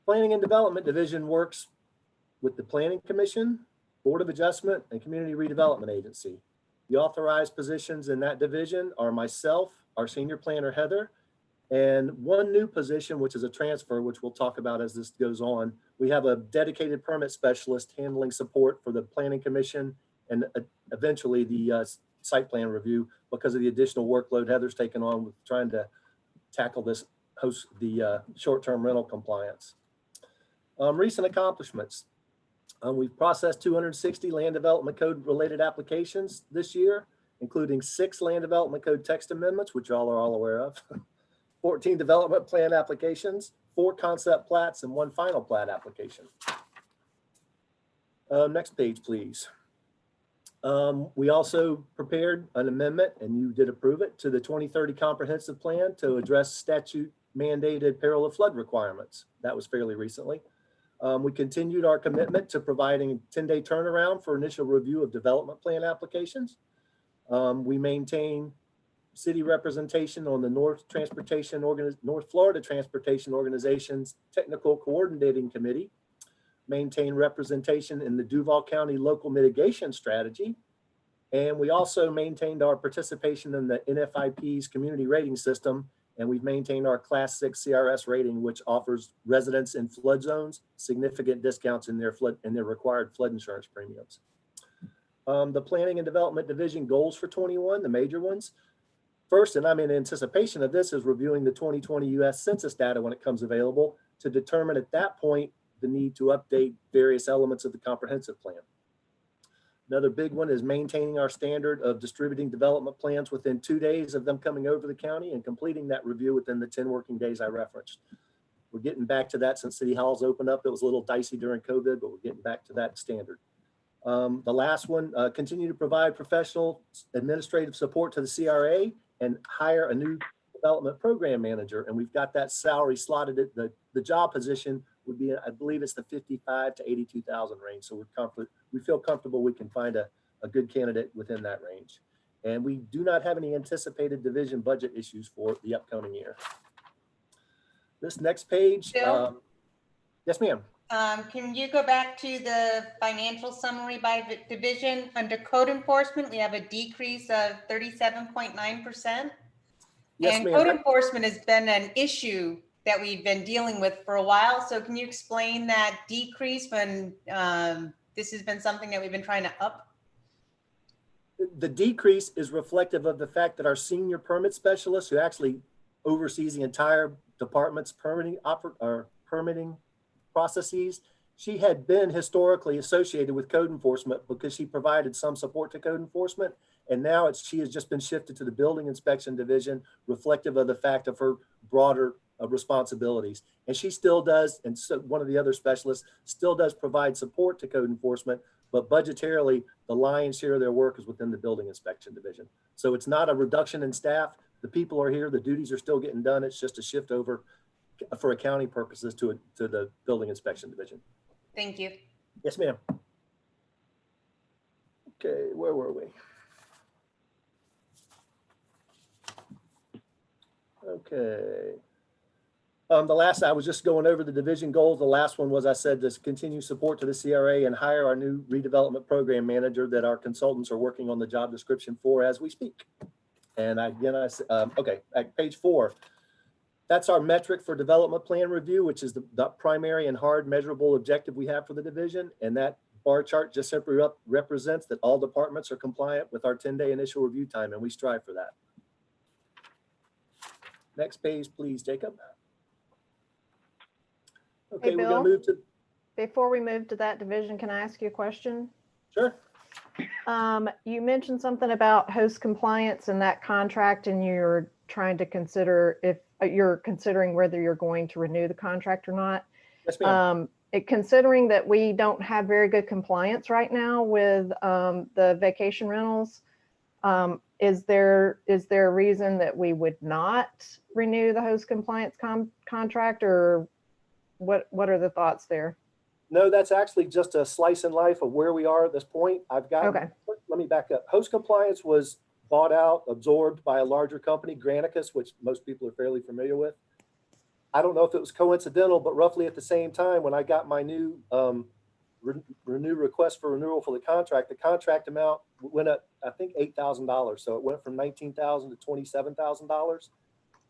Planning and Development Division works with the Planning Commission, Board of Adjustment, and Community Redevelopment Agency. The authorized positions in that division are myself, our senior planner, Heather, and one new position, which is a transfer, which we'll talk about as this goes on. We have a dedicated permit specialist handling support for the Planning Commission and eventually the site plan review because of the additional workload Heather's taken on with trying to tackle this short-term rental compliance. Recent accomplishments. We've processed 260 land development code related applications this year, including 6 land development code text amendments, which y'all are all aware of, 14 development plan applications, 4 concept plats, and 1 final plat application. Next page, please. We also prepared an amendment, and you did approve it, to the 2030 comprehensive plan to address statute mandated peril of flood requirements. That was fairly recently. We continued our commitment to providing 10-day turnaround for initial review of development plan applications. We maintain city representation on the North Florida Transportation Organization's Technical Coordinating Committee, maintain representation in the Duval County Local Mitigation Strategy, and we also maintained our participation in the NFIP's community rating system, and we've maintained our Class 6 CRS rating, which offers residents in flood zones significant discounts in their required flood insurance premiums. The Planning and Development Division goals for 21, the major ones. First, and I'm in anticipation of this, is reviewing the 2020 US Census data when it comes available to determine at that point the need to update various elements of the comprehensive plan. Another big one is maintaining our standard of distributing development plans within 2 days of them coming over the county and completing that review within the 10 working days I referenced. We're getting back to that since City Hall's opened up. It was a little dicey during COVID, but we're getting back to that standard. The last one, continue to provide professional administrative support to the CRA and hire a new development program manager. And we've got that salary slotted at the job position would be, I believe it's the 55 to 82,000 range. So we feel comfortable we can find a good candidate within that range. And we do not have any anticipated division budget issues for the upcoming year. This next page. Bill? Yes, ma'am. Can you go back to the financial summary by division? Under code enforcement, we have a decrease of 37.9%. Yes, and ma'am. Code enforcement has been an issue that we've been dealing with for a while. So can you explain that decrease when this has been something that we've been trying to up? The decrease is reflective of the fact that our senior permit specialist, who actually oversees the entire department's permitting processes, she had been historically associated with code enforcement because she provided some support to code enforcement. And now she has just been shifted to the building inspection division, reflective of the fact of her broader responsibilities. And she still does, and so one of the other specialists still does provide support to code enforcement, but budgetarily, the lion's share of their work is within the building inspection division. So it's not a reduction in staff. The people are here, the duties are still getting done. It's just a shift over for accounting purposes to the building inspection division. Thank you. Yes, ma'am. Okay, where were we? Okay. The last, I was just going over the division goals. The last one was, I said, to continue support to the CRA and hire our new redevelopment program manager that our consultants are working on the job description for as we speak. And okay, at page 4, that's our metric for development plan review, which is the primary and hard measurable objective we have for the division. And that bar chart just simply represents that all departments are compliant with our 10-day initial review time, and we strive for that. Next page, please, Jacob. Okay, Hey, we're going Bill? to move to. Before we move to that division, can I ask you a question? Sure. You mentioned something about host compliance in that contract, and you're trying to consider if you're considering whether you're going to renew the contract or not. Yes, ma'am. Considering that we don't have very good compliance right now with the vacation rentals, Is there a reason that we would not renew the host compliance contract, or what are the thoughts there? No, that's actually just a slice in life of where we are at this point. Okay. Let me back up. Host compliance was bought out, absorbed by a larger company, Granicus, which most people are fairly familiar with. I don't know if it was coincidental, but roughly at the same time, when I got my new request for renewal for the contract amount went up, I think, $8,000. So it went from $19,000 to $27,000.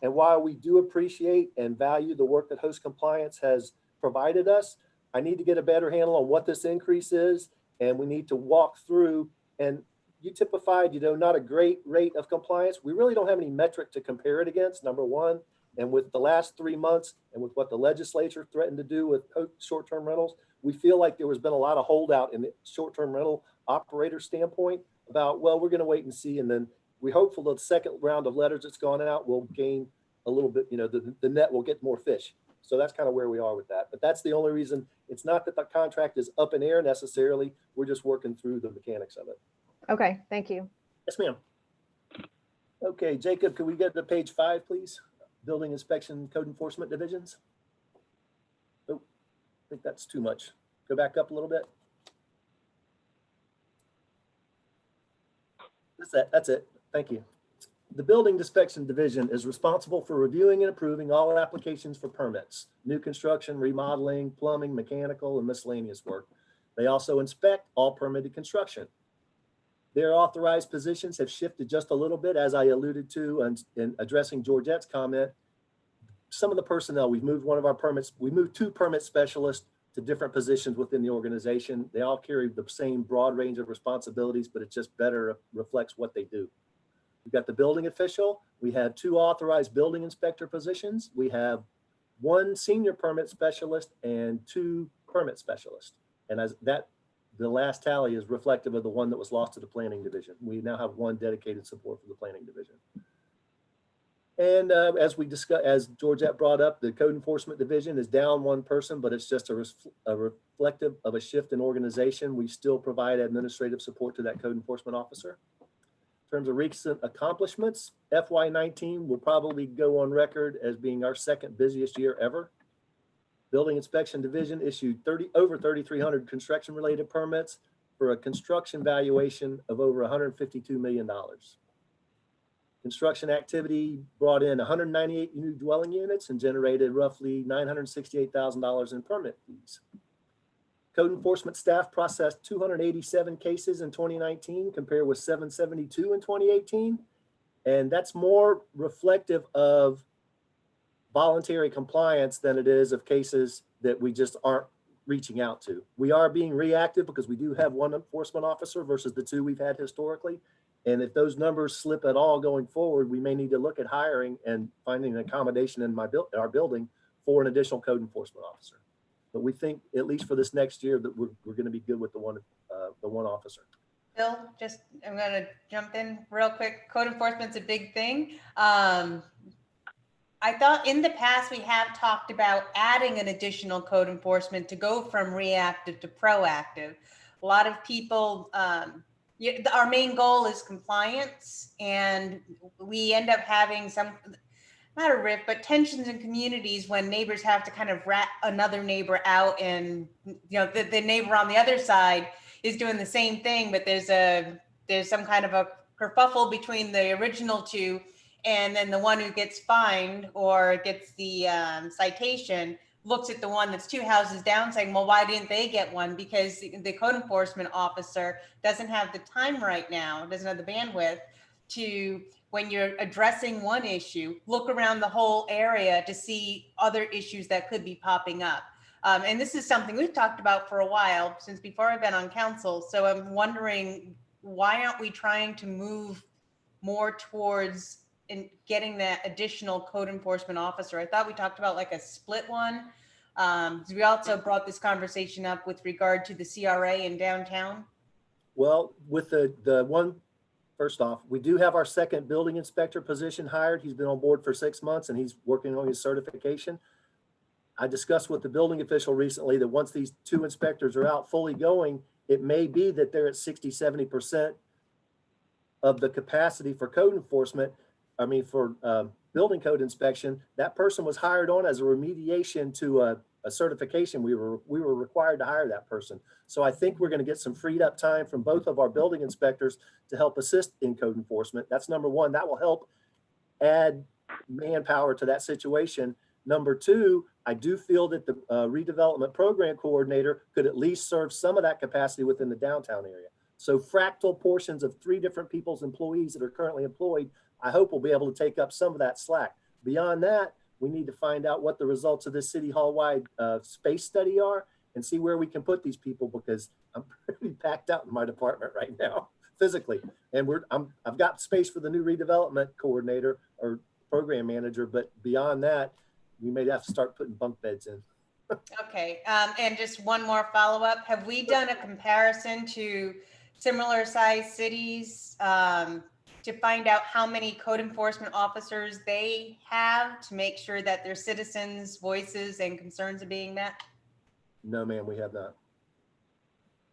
And while we do appreciate and value the work that host compliance has provided us, I need to get a better handle on what this increase is, and we need to walk through. And you typified, not a great rate of compliance. We really don't have any metric to compare it against, number one. And with the last 3 months and with what the legislature threatened to do with short-term rentals, we feel like there has been a lot of holdout in the short-term rental operator standpoint about, well, we're going to wait and see. And then we hopeful that the second round of letters that's gone out will gain a little bit, the net will get more fish. So that's kind of where we are with that. But that's the only reason. It's not that the contract is up in air necessarily. We're just working through the mechanics of it. Okay, thank you. Yes, ma'am. Okay, Jacob, can we get to page 5, please? Building inspection, code enforcement divisions. Oh, I think that's too much. Go back up a little bit. That's it. Thank you. The building inspection division is responsible for reviewing and approving all applications for permits, new construction, remodeling, plumbing, mechanical, and miscellaneous work. They also inspect all permitted construction. Their authorized positions have shifted just a little bit, as I alluded to in addressing Georgette's comment. Some of the personnel, we moved 2 permit specialists to different positions within the organization. They all carry the same broad range of responsibilities, but it just better reflects what they do. We've got the building official. We have 2 authorized building inspector positions. We have 1 senior permit specialist and 2 permit specialists. And as that, the last tally is reflective of the one that was lost to the planning division. We now have 1 dedicated support for the planning division. And as we discussed, as Georgette brought up, the code enforcement division is down 1 person, but it's just a reflective of a shift in organization. We still provide administrative support to that code enforcement officer. In terms of recent accomplishments, FY19 will probably go on record as being our 2nd busiest year ever. Building inspection division issued over 3,300 construction related permits for a construction valuation of over $152 million. Construction activity brought in 198 new dwelling units and generated roughly $968,000 in permit fees. Code enforcement staff processed 287 cases in 2019 compared with 772 in 2018. And that's more reflective of voluntary compliance than it is of cases that we just aren't reaching out to. We are being reactive because we do have 1 enforcement officer versus the 2 we've had historically. And if those numbers slip at all going forward, we may need to look at hiring and finding an accommodation in our building for an additional code enforcement officer. But we think, at least for this next year, that we're going to be good with the one officer. Bill, I'm going to jump in real quick. Code enforcement's a big thing. I thought in the past we have talked about adding an additional code enforcement to go from reactive to proactive. A lot of people, our main goal is compliance, and we end up having not a rift, but tensions in communities when neighbors have to kind of rat another neighbor out, and the neighbor on the other side is doing the same thing, but there's some kind of a kerfuffle between the original 2, and then the one who gets fined or gets the citation looks at the one that's 2 houses down saying, well, why didn't they get one? Because the code enforcement officer doesn't have the time right now, doesn't have the bandwidth to, when you're addressing one issue, look around the whole area to see other issues that could be popping up. And this is something we've talked about for a while, since before I've been on council. So I'm wondering, why aren't we trying to move more towards getting that additional code enforcement officer? I thought we talked about like a split one. We also brought this conversation up with regard to the CRA in downtown. Well, with the one, first off, we do have our 2nd building inspector position hired. He's been on board for 6 months and he's working on his certification. I discussed with the building official recently that once these 2 inspectors are out fully going, it may be that they're at 60, 70% of the capacity for code enforcement, I mean, for building code inspection, that person was hired on as a remediation to a certification. We were required to hire that person. So I think we're going to get some freed up time from both of our building inspectors to help assist in code enforcement. That's number one. That will help add manpower to that situation. Number two, I do feel that the redevelopment program coordinator could at least serve some of that capacity within the downtown area. So fractal portions of 3 different people's employees that are currently employed, I hope will be able to take up some of that slack. Beyond that, we need to find out what the results of this city hall-wide space study are and see where we can put these people, because I'm pretty packed out in my department right now, physically. And I've got space for the new redevelopment coordinator or program manager, but beyond that, we may have to start putting bunk beds in. Okay, and just one more follow-up. Have we done a comparison to similar sized cities to find out how many code enforcement officers they have to make sure that their citizens' voices and concerns are being met? No, ma'am, we have not.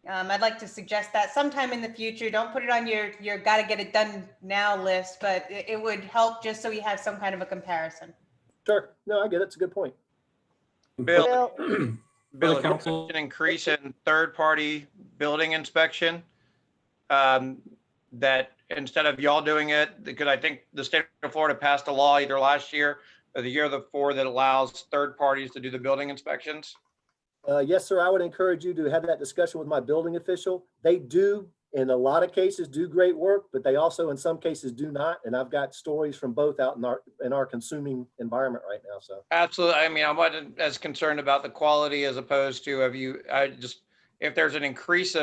I'd like to suggest that sometime in the future. Don't put it on your gotta get it done now list, but it would help just so we have some kind of a comparison. Sure. No, I get it. It's a good point. Bill, For the you council- mentioned an increase in third-party building inspection. That instead of y'all doing it, because I think the state of Florida passed a law either last year or the year before that allows third parties to do the building inspections. Yes, sir. I would encourage you to have that discussion with my building official. They do, in a lot of cases, do great work, but they also, in some cases, do not. And I've got stories from both out in our consuming environment right now. So Absolutely. I mean, I wasn't as concerned about the quality as opposed to if there's an increase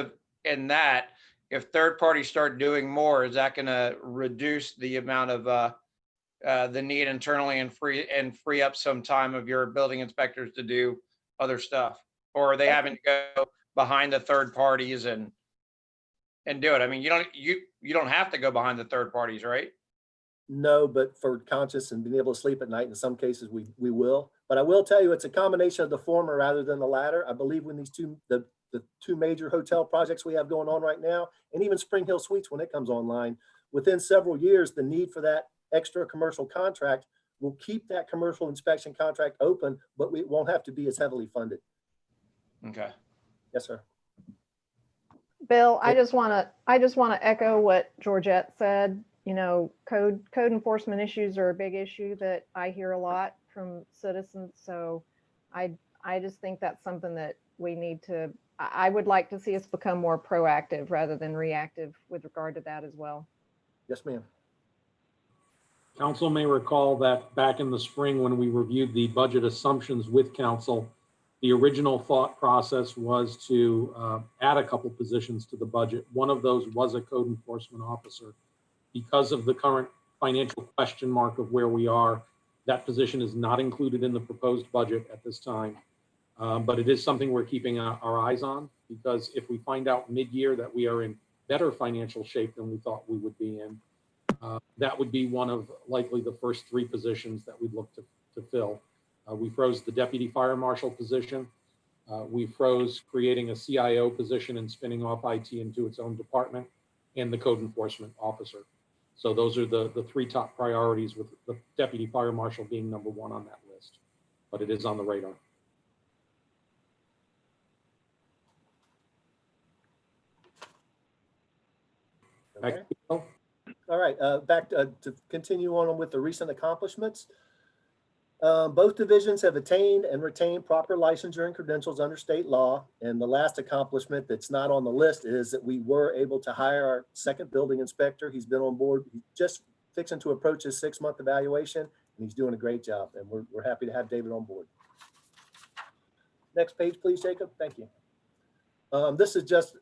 in that, if third parties start doing more, is that going to reduce the amount of the need internally and free up some time of your building inspectors to do other stuff? Or are they having to go behind the third parties and do it? I mean, you don't have to go behind the third parties, right? no, but for conscious and being able to sleep at night, in some cases, we will. But I will tell you, it's a combination of the former rather than the latter. I believe when the 2 major hotel projects we have going on right now, and even Spring Hill Suites when it comes online, within several years, the need for that extra commercial contract will keep that commercial inspection contract open, but it won't have to be as heavily funded. Okay. Yes, sir. Bill, I just want to echo what Georgette said. You know, code enforcement issues are a big issue that I hear a lot from citizens. So I just think that's something that we need to, I would like to see us become more proactive rather than reactive with regard to that as well. Yes, ma'am. Council may recall that back in the spring when we reviewed the budget assumptions with council, the original thought process was to add a couple positions to the budget. One of those was a code enforcement officer. Because of the current financial question mark of where we are, that position is not included in the proposed budget at this time. But it is something we're keeping our eyes on, because if we find out mid-year that we are in better financial shape than we thought we would be in, that would be one of likely the first 3 positions that we'd look to fill. We froze the deputy fire marshal position. We froze creating a CIO position and spinning off IT into its own department, and the code enforcement officer. So those are the 3 top priorities, with the deputy fire marshal being number 1 on that list, but it is on the radar. Okay. Back to you, Bill. All right, back to continue on with the recent accomplishments. Both divisions have attained and retained proper licensure and credentials under state law. And the last accomplishment that's not on the list is that we were able to hire our 2nd building inspector. He's been on board. He's just fixing to approach his 6-month evaluation, and he's doing a great job. And we're happy to have David on board. Next page, please, Jacob. Thank you. This is just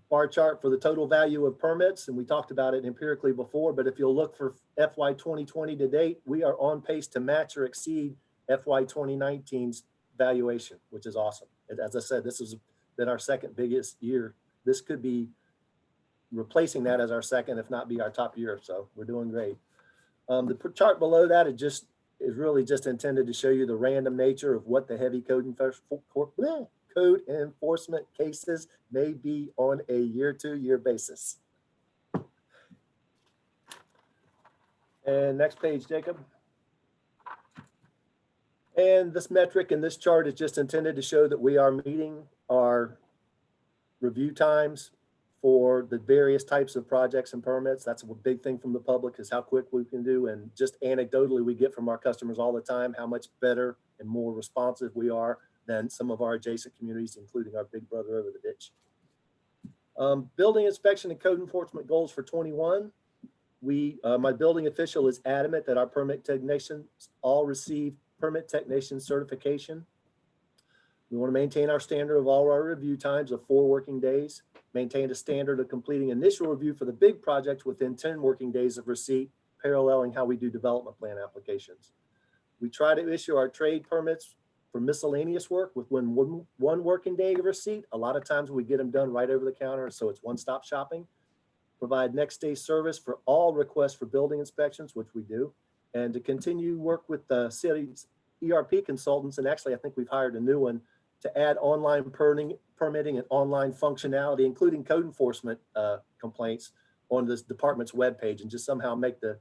bar chart for the total value of permits, and we talked about it empirically before, but if you'll look for FY 2020 to date, we are on pace to match or exceed FY 2019's valuation, which is awesome. As I said, this has been our 2nd biggest year. This could be replacing that as our 2nd, if not be our top year. So we're doing great. The chart below that is really just intended to show you the random nature of what the heavy code enforcement cases may be on a year-to-year basis. And next page, Jacob. And this metric in this chart is just intended to show that we are meeting our review times for the various types of projects and permits. That's a big thing from the public, is how quick we can do. And just anecdotally, we get from our customers all the time how much better and more responsive we are than some of our adjacent communities, including our big brother over the ditch. Building inspection and code enforcement goals for 21. My building official is adamant that our permit technicians all receive permit technician certification. We want to maintain our standard of all our review times of 4 working days, maintain a standard of completing initial review for the big projects within 10 working days of receipt, paralleling how we do development plan applications. We try to issue our trade permits for miscellaneous work within one working day of receipt. A lot of times we get them done right over the counter, so it's one-stop shopping. Provide next day service for all requests for building inspections, which we do, and to continue work with the city's ERP consultants. And actually, I think we've hired a new one to add online permitting and online functionality, including code enforcement complaints on this department's webpage, and just somehow make a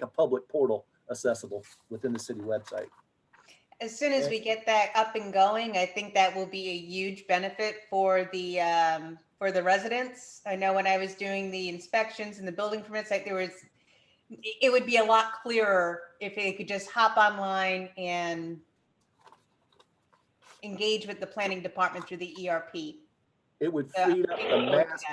public portal accessible within the city website. As soon as we get that up and going, I think that will be a huge benefit for the residents. I know when I was doing the inspections and the building permits, like it would be a lot clearer if they could just hop online and engage with the planning department through the ERP. It would free up the mass.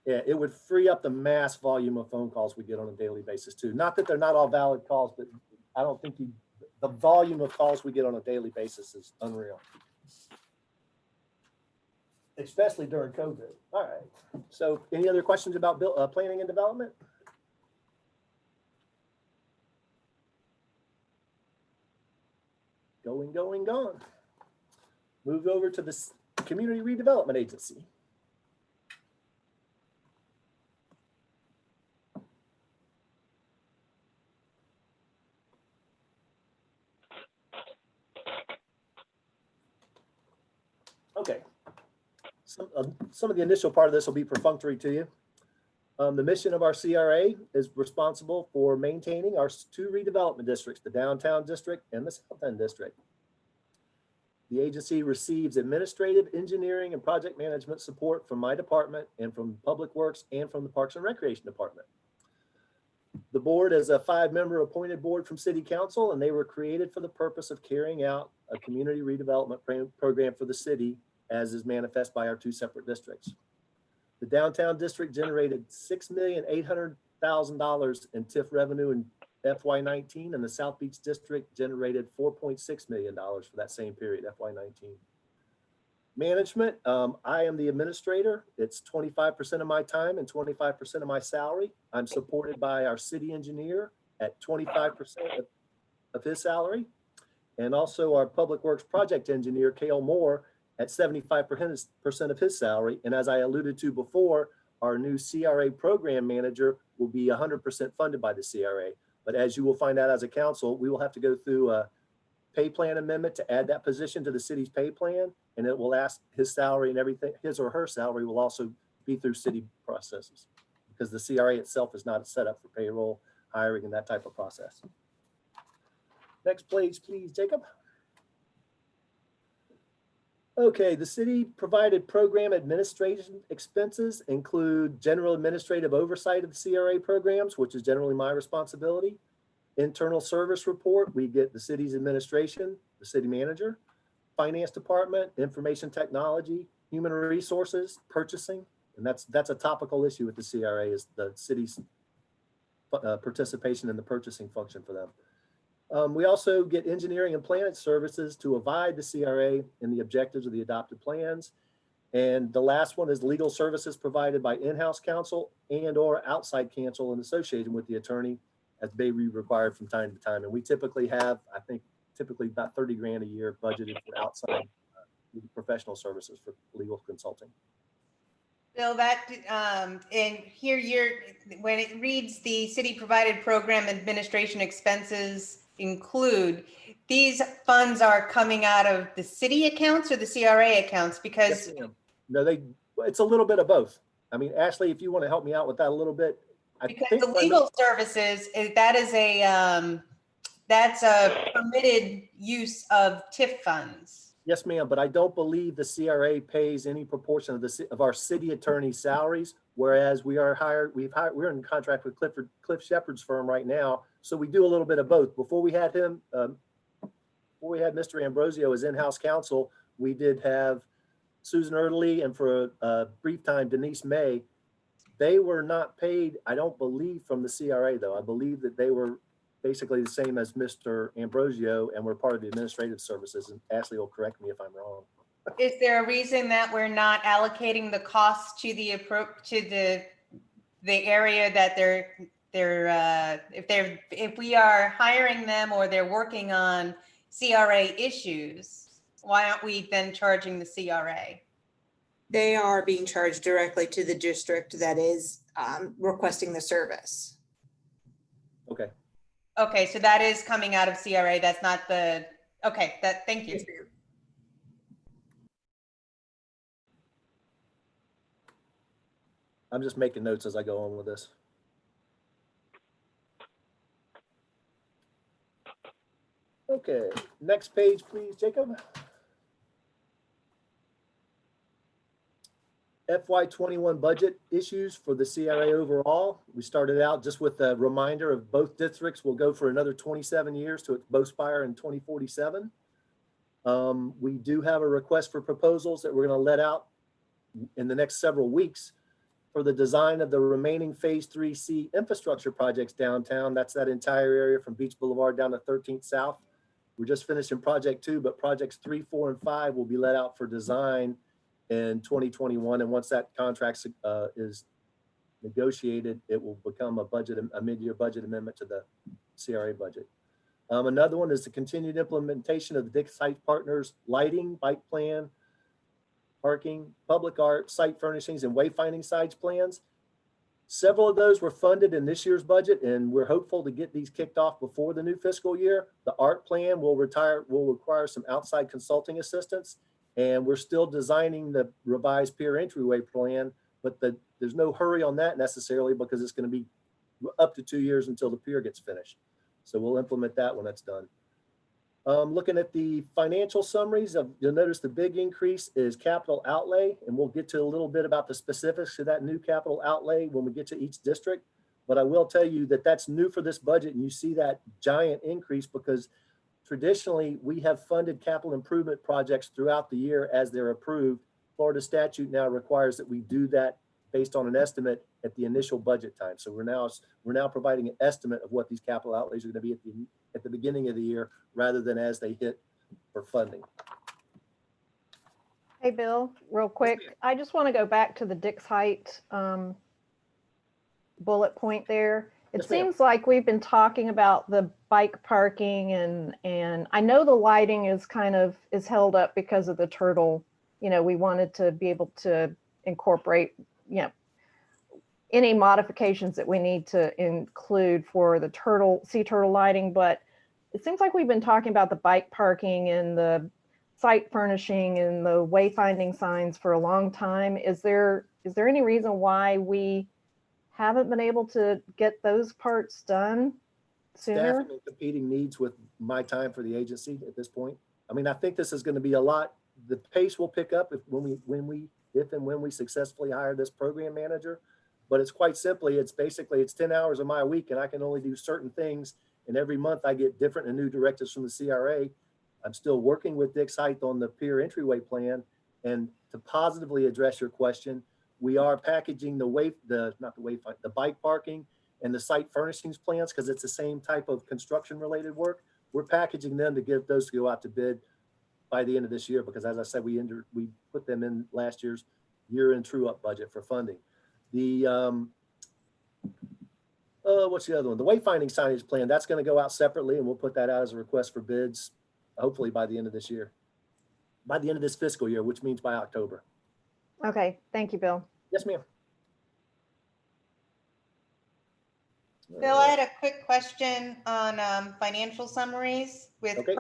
Yeah, it would free up the mass volume of phone calls we get on a daily basis too. Not that they're not all valid calls, but I don't think the volume of calls we get on a daily basis is unreal, especially during COVID. All right. So, any other questions about planning and development? Going. Move over to the Community Redevelopment Agency. Okay. Some of the initial part of this will be perfunctory to you. The mission of our CRA is responsible for maintaining our 2 redevelopment districts, the downtown district and the south end district. The agency receives administrative, engineering, and project management support from my department and from Public Works and from the Parks and Recreation Department. The board is a 5-member appointed board from City Council, and they were created for the purpose of carrying out a community redevelopment program for the city, as is manifest by our 2 separate districts. The downtown district generated $6,800,000 in TIF revenue in FY19, and the South Beach district generated $4.6 million for that same period, FY19. Management, I am the administrator. It's 25% of my time and 25% of my salary. I'm supported by our city engineer at 25% of his salary, and also our Public Works project engineer, Cale Moore, at 75% of his salary. And as I alluded to before, our new CRA program manager will be 100% funded by the CRA. But as you will find out as a council, we will have to go through a pay plan amendment to add that position to the city's pay plan. And it will ask his salary and everything, his or her salary will also be through city processes, because the CRA itself is not set up for payroll, hiring, and that type of process. Next page, please, Jacob. Okay, the city provided program administration expenses include general administrative oversight of the CRA programs, which is generally my responsibility. Internal service report, we get the city's administration, the city manager, finance department, information technology, human resources, purchasing, and that's a topical issue with the CRA, is the city's participation in the purchasing function for them. We also get engineering and planning services to abide the CRA and the objectives of the adopted plans. And the last one is legal services provided by in-house counsel and or outside counsel and associated with the attorney as may be required from time to time. And we typically have, I think, about 30 grand a year budgeted for outside professional services for legal consulting. Bill, that, and here when it reads the city provided program administration expenses include, these funds are coming out of the city accounts or the CRA accounts? Because yes, no, it's a little bit of both. I mean, Ashley, if you want to help me out with that a little bit, I Because think the my- legal services, that's a permitted use of TIF funds. Yes, ma'am, but I don't believe the CRA pays any proportion of of our city attorney's salaries, whereas we're in contract with Cliff Shepherd's firm right now, so we do a little bit of both. Before we had him, before we had Mr. Ambrosio as in-house counsel, we did have Susan Erdely and for a brief time Denise May. They were not paid, I don't believe, from the CRA though. I believe that they were basically the same as Mr. Ambrosio and were part of the administrative services. And Ashley will correct me if I'm wrong. Is there a reason that we're not allocating the costs to the area that if we are hiring them or they're working on CRA issues, why aren't we then charging the CRA? They are being charged directly to the district that is requesting the service. Okay. Okay, so that is coming out of CRA. That's not the, okay, thank you. Yes, ma'am. I'm just making notes as I go on with this. Okay, next page, please, Jacob. FY21 budget issues for the CRA overall. We started out just with a reminder of both districts will go for another 27 years to both expire in 2047. We do have a request for proposals that we're going to let out in the next several weeks for the design of the remaining Phase 3C infrastructure projects downtown. That's that entire area from Beach Boulevard down to 13th South. We're just finishing Project 2, but Projects 3, 4, and 5 will be let out for design in 2021. And once that contract is negotiated, it will become a mid-year budget amendment to the CRA budget. Another one is the continued implementation of the Dick Site Partners lighting, bike plan, parking, public art, site furnishings, and wayfinding sites plans. Several of those were funded in this year's budget, and we're hopeful to get these kicked off before the new fiscal year. The art plan will require some outside consulting assistance, and we're still designing the revised pier entryway plan, but there's no hurry on that necessarily because it's going to be up to 2 years until the pier gets finished. So we'll implement that when that's done. Looking at the financial summaries, you'll notice the big increase is capital outlay, and we'll get to a little bit about the specifics of that new capital outlay when we get to each district. But I will tell you that that's new for this budget, and you see that giant increase because traditionally we have funded capital improvement projects throughout the year as they're approved. Florida statute now requires that we do that based on an estimate at the initial budget time. So we're now providing an estimate of what these capital outlays are going to be at the beginning of the year rather than as they hit for funding. Hey, Bill, real quick, I just want to go back to the Dix Height bullet point there. It Yes, ma'am. seems like we've been talking about the bike parking and I know the lighting is is held up because of the turtle. You know, we wanted to be able to incorporate, any modifications that we need to include for the sea turtle lighting, but it seems like we've been talking about the bike parking and the site furnishing and the wayfinding signs for a long time. Is there any reason why we haven't been able to get those parts done sooner? Staffing and competing needs with my time for the agency at this point. I mean, I think this is going to be a lot. The pace will pick up if and when we successfully hire this program manager. But it's quite simply, it's 10 hours of my week and I can only do certain things. And every month I get different and new directives from the CRA. I'm still working with Dick Height on the pier entryway plan. And to positively address your question, we are packaging the bike parking and the site furnishings plans because it's the same type of construction related work. We're packaging them to get those to go out to bid by the end of this year because as I said, we put them in last year's year-end true-up budget for funding. The what's the other one? The wayfinding signage plan, that's going to go out separately and we'll put that out as a request for bids, hopefully by the end of this year, by the end of this fiscal year, which means by October. Okay, thank you, Bill. Yes, ma'am. Bill, I had a quick question on financial summaries with Okay.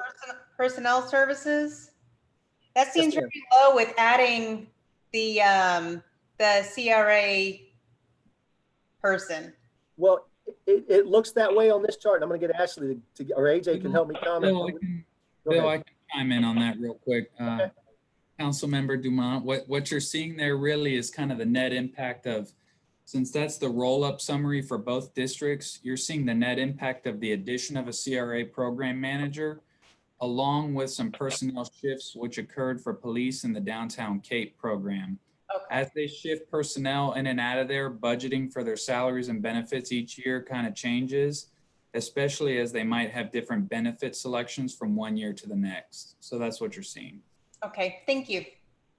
personnel services. That seems ma'am. very low with adding the CRA person. Well, it looks that way on this chart. I'm going to get Ashley to, or AJ can help me comment. Bill, I can chime in on that real quick. Okay. Councilmember Dumont, what you're seeing there really is kind of the net impact of, since that's the roll-up summary for both districts, you're seeing the net impact of the addition of a CRA program manager, along with some personnel shifts which occurred for police in the Downtown Cape program. Okay. As they shift personnel in and out of there, budgeting for their salaries and benefits each year kind of changes, especially as they might have different benefit selections from one year to the next. So that's what you're seeing. Okay, thank you.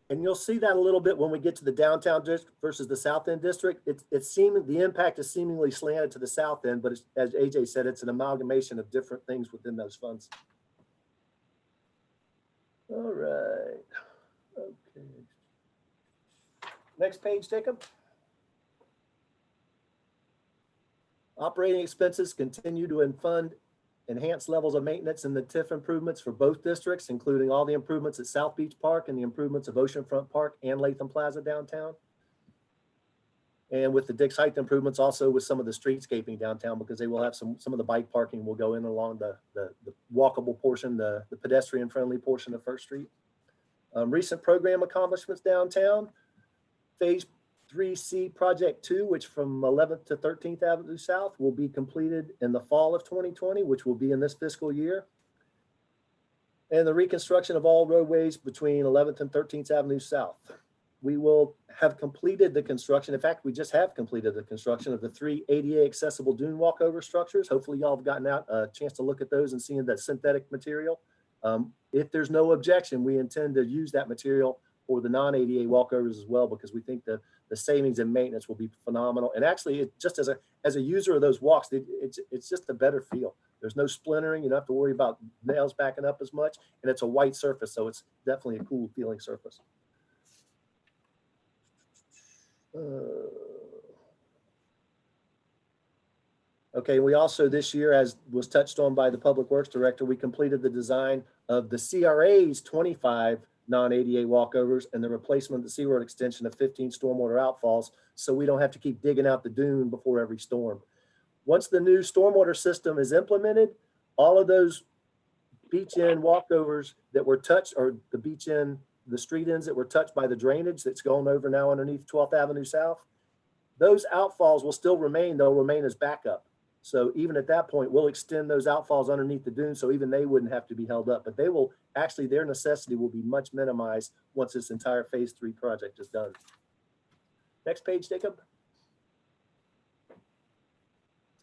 And you'll see that a little bit when we get to the downtown district versus the south end district. It's seeming, the impact is seemingly slanted to the south end, but it's, as AJ said, it's an amalgamation of different things within those funds. All right. Okay. Next page, Jacob. Operating expenses continue to fund enhanced levels of maintenance and the TIF improvements for both districts, including all the improvements at South Beach Park and the improvements of Oceanfront Park and Latham Plaza downtown. And with the Dix Heights improvements, also with some of the streetscaping downtown, because they will have some of the bike parking will go in along the walkable portion, the pedestrian friendly portion of First Street. Recent program accomplishments downtown. Phase 3C Project 2, which from 11th to 13th Avenue South will be completed in the fall of 2020, which will be in this fiscal year. And the reconstruction of all roadways between 11th and 13th Avenue South. We will have completed the construction. In fact, we just have completed the construction of the 3 ADA accessible dune walkover structures. Hopefully y'all have gotten out a chance to look at those and seeing that synthetic material. If there's no objection, we intend to use that material for the non-ADA walkovers as well, because we think the savings and maintenance will be phenomenal. And actually, it just as a user of those walks, it's just a better feel. There's no splintering. You don't have to worry about nails backing up as much. And it's a white surface, so it's definitely a cool feeling surface. Okay, we also this year, as was touched on by the Public Works Director, we completed the design of the CRA's 25 non-ADA walkovers and the replacement of the seaward extension of 15 stormwater outfalls, so we don't have to keep digging out the dune before every storm. Once the new stormwater system is implemented, all of those beach end walkovers that were touched, or the beach end, the street ends that were touched by the drainage that's going over now underneath 12th Avenue South, those outfalls will still remain. They'll remain as backup. So even at that point, we'll extend those outfalls underneath the dune, so even they wouldn't have to be held up, but they will actually, their necessity will be much minimized once this entire phase 3 project is done. Next page, Jacob.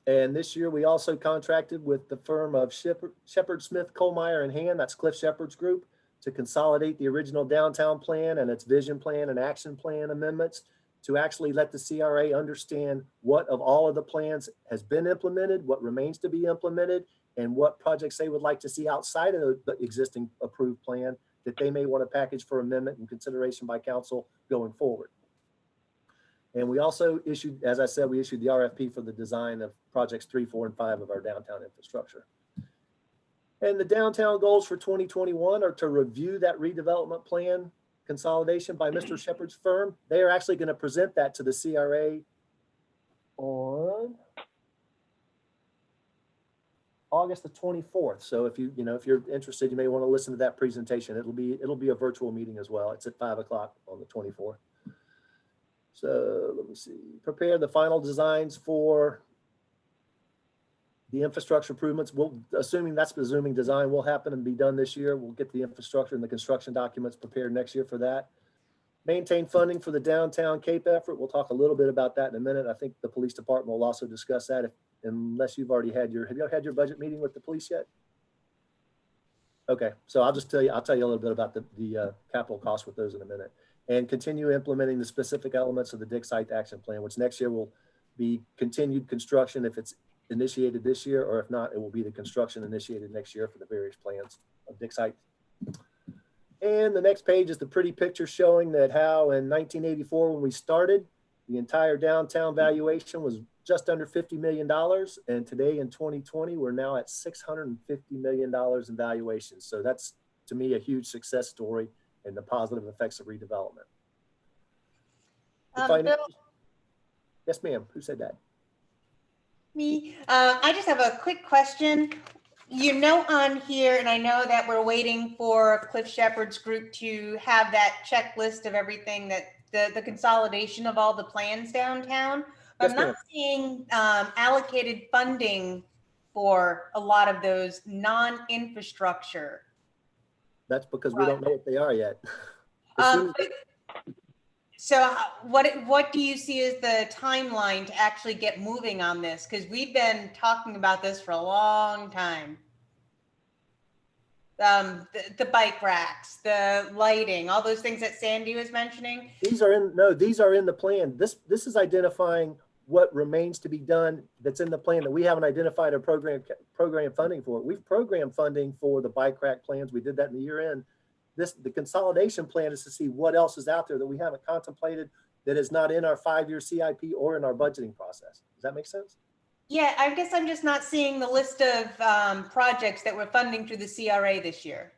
And this year we also contracted with the firm of Shepherd Smith, Kohlmeyer and Hand, that's Cliff Shepherd's group, to consolidate the original downtown plan and its vision plan and action plan amendments to actually let the CRA understand what of all of the plans has been implemented, what remains to be implemented, and what projects they would like to see outside of the existing approved plan that they may want to package for amendment and consideration by council going forward. And we also issued, as I said, we issued the RFP for the design of projects 3, 4, and 5 of our downtown infrastructure. And the downtown goals for 2021 are to review that redevelopment plan consolidation by Mr. Shepherd's firm. They are actually going to present that to the CRA on August the 24th. So if if you're interested, you may want to listen to that presentation. It'll be a virtual meeting as well. It's at 5 o'clock on the 24th. So let me see. Prepare the final designs for the infrastructure improvements. Assuming design will happen and be done this year. We'll get the infrastructure and the construction documents prepared next year for that. Maintain funding for the downtown Cape effort. We'll talk a little bit about that in a minute. I think the police department will also discuss that, unless you've already had have you had your budget meeting with the police yet? Okay, so I'll tell you a little bit about the capital costs with those in a minute. And continue implementing the specific elements of the Dix Heights Action Plan, which next year will be continued construction if it's initiated this year, or if not, it will be the construction initiated next year for the various plans of Dix Heights. And the next page is the pretty picture showing that how in 1984, when we started, the entire downtown valuation was just under $50 million. And today in 2020, we're now at $650 million in valuation. So that's, to me, a huge success story and the positive effects of redevelopment. Bill, Yes, ma'am. Who said that? Me, I just have a quick question. You know on here, and I know that we're waiting for Cliff Shepherd's group to have that checklist of everything that the consolidation of all the plans downtown. But I'm Yes, not seeing allocated funding for a lot of those non-infrastructure. That's because we don't know what they are yet. As soon as- So what do you see as the timeline to actually get moving on this? Because we've been talking about this for a long time. The bike racks, the lighting, all those things that Sandy was mentioning. These are in the plan. This is identifying what remains to be done that's in the plan that we haven't identified a program funding for. We've programmed funding for the bike rack plans. We did that in the year end. The consolidation plan is to see what else is out there that we haven't contemplated that is not in our 5-year CIP or in our budgeting process. Does that make sense? Yeah, I guess I'm just not seeing the list of projects that we're funding through the CRA this year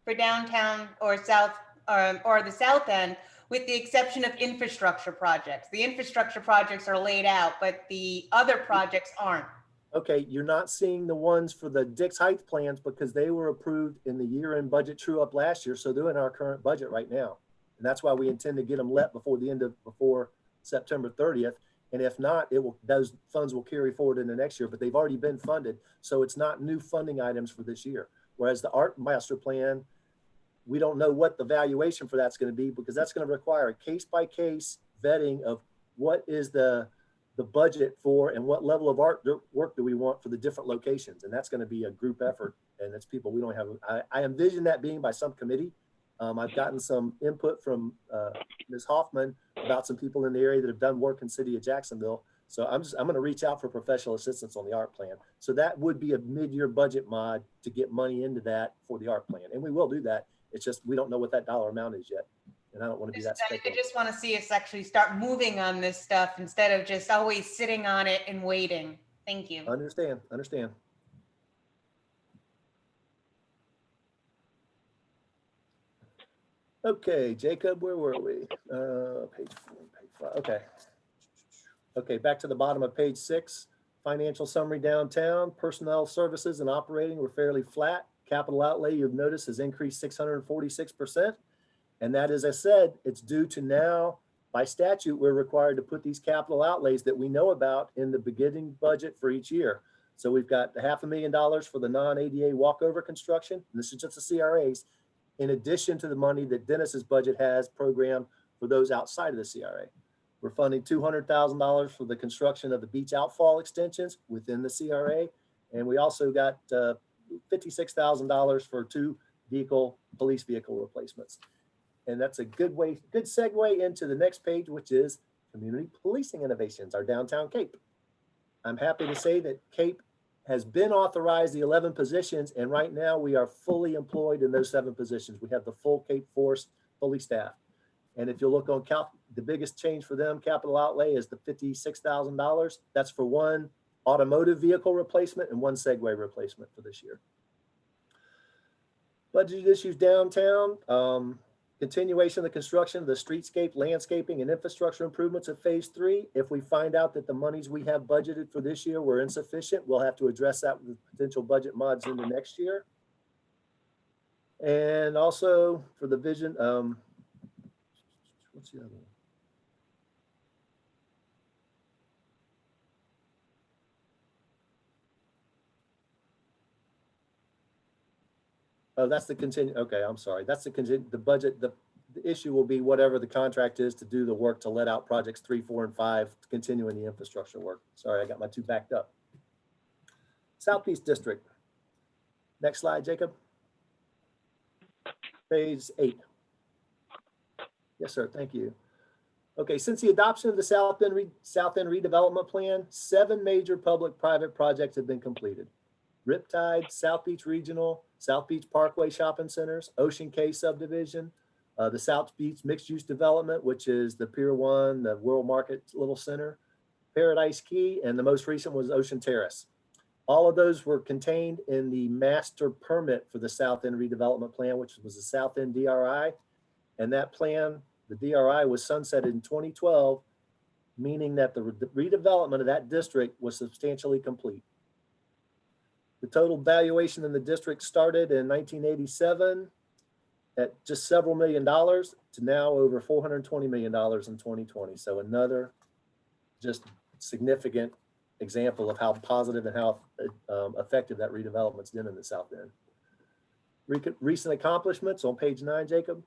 for downtown or south or the south end, with the exception of infrastructure projects. The infrastructure projects are laid out, but the other projects aren't. Okay, you're not seeing the ones for the Dix Heights plans because they were approved in the year-end budget true up last year. So they're in our current budget right now. And that's why we intend to get them let before September 30th. And if not, those funds will carry forward into next year, but they've already been funded. So it's not new funding items for this year. Whereas the art master plan, we don't know what the valuation for that's going to be because that's going to require a case-by-case vetting of what is the budget for and what level of art work do we want for the different locations. And that's going to be a group effort. And it's people we don't have. I envision that being by some committee. I've gotten some input from Ms. Hoffman about some people in the area that have done work in city of Jacksonville. So I'm going to reach out for professional assistance on the art plan. So that would be a mid-year budget mod to get money into that for the art plan. And we will do that. It's just, we don't know what that dollar amount is yet. And I don't want to be that I speculative. just want to see us actually start moving on this stuff instead of just always sitting on it and waiting. Thank you. Understand. Okay, Jacob, where were we? Page 4, page 5. Okay. Okay, back to the bottom of page 6. Financial summary downtown. Personnel services and operating were fairly flat. Capital outlay, you've noticed, has increased 646%. And that, as I said, it's due to now, by statute, we're required to put these capital outlays that we know about in the beginning budget for each year. So we've got $500,000 for the non-ADA walkover construction. And this is just the CRAs, in addition to the money that Dennis's budget has programmed for those outside of the CRA. We're funding $200,000 for the construction of the beach outfall extensions within the CRA. And we also got $56,000 for 2 police vehicle replacements. And that's a good segue into the next page, which is community policing innovations, our downtown CAPE. I'm happy to say that CAPE has been authorized the 11 positions, and right now we are fully employed in those 7 positions. We have the full CAPE force, fully staffed. And if you look on the biggest change for them, capital outlay, is the $56,000. That's for 1 automotive vehicle replacement and 1 Segway replacement for this year. Budget issues downtown. Continuation of the construction of the streetscape, landscaping, and infrastructure improvements of phase 3. If we find out that the monies we have budgeted for this year were insufficient, we'll have to address that with potential budget mods into next year. And also for the vision, what's the other one? Oh, that's the continue. Okay, I'm sorry. That's the budget. The issue will be whatever the contract is to do the work to let out projects 3, 4, and 5, continuing the infrastructure work. Sorry, I got my 2 backed up. Southeast District. Next slide, Jacob. Page 8. Yes, sir. Thank you. Okay, since the adoption of the South End Redevelopment Plan, 7 major public-private projects have been completed. Riptide, South Beach Regional, South Beach Parkway Shopping Centers, Ocean Cay Subdivision, the South Beach Mixed Use Development, which is the Pier 1, the World Market Little Center, Paradise Key, and the most recent was Ocean Terrace. All of those were contained in the master permit for the South End Redevelopment Plan, which was the South End DRI. And that plan, the DRI, was sunsetted in 2012. meaning that the redevelopment of that district was substantially complete. The total valuation in the district started in 1987 at just several $1 million to now over $420 million in 2020. So another just significant example of how positive and how effective that redevelopment's been in the South End. Recent accomplishments on page 9, Jacob.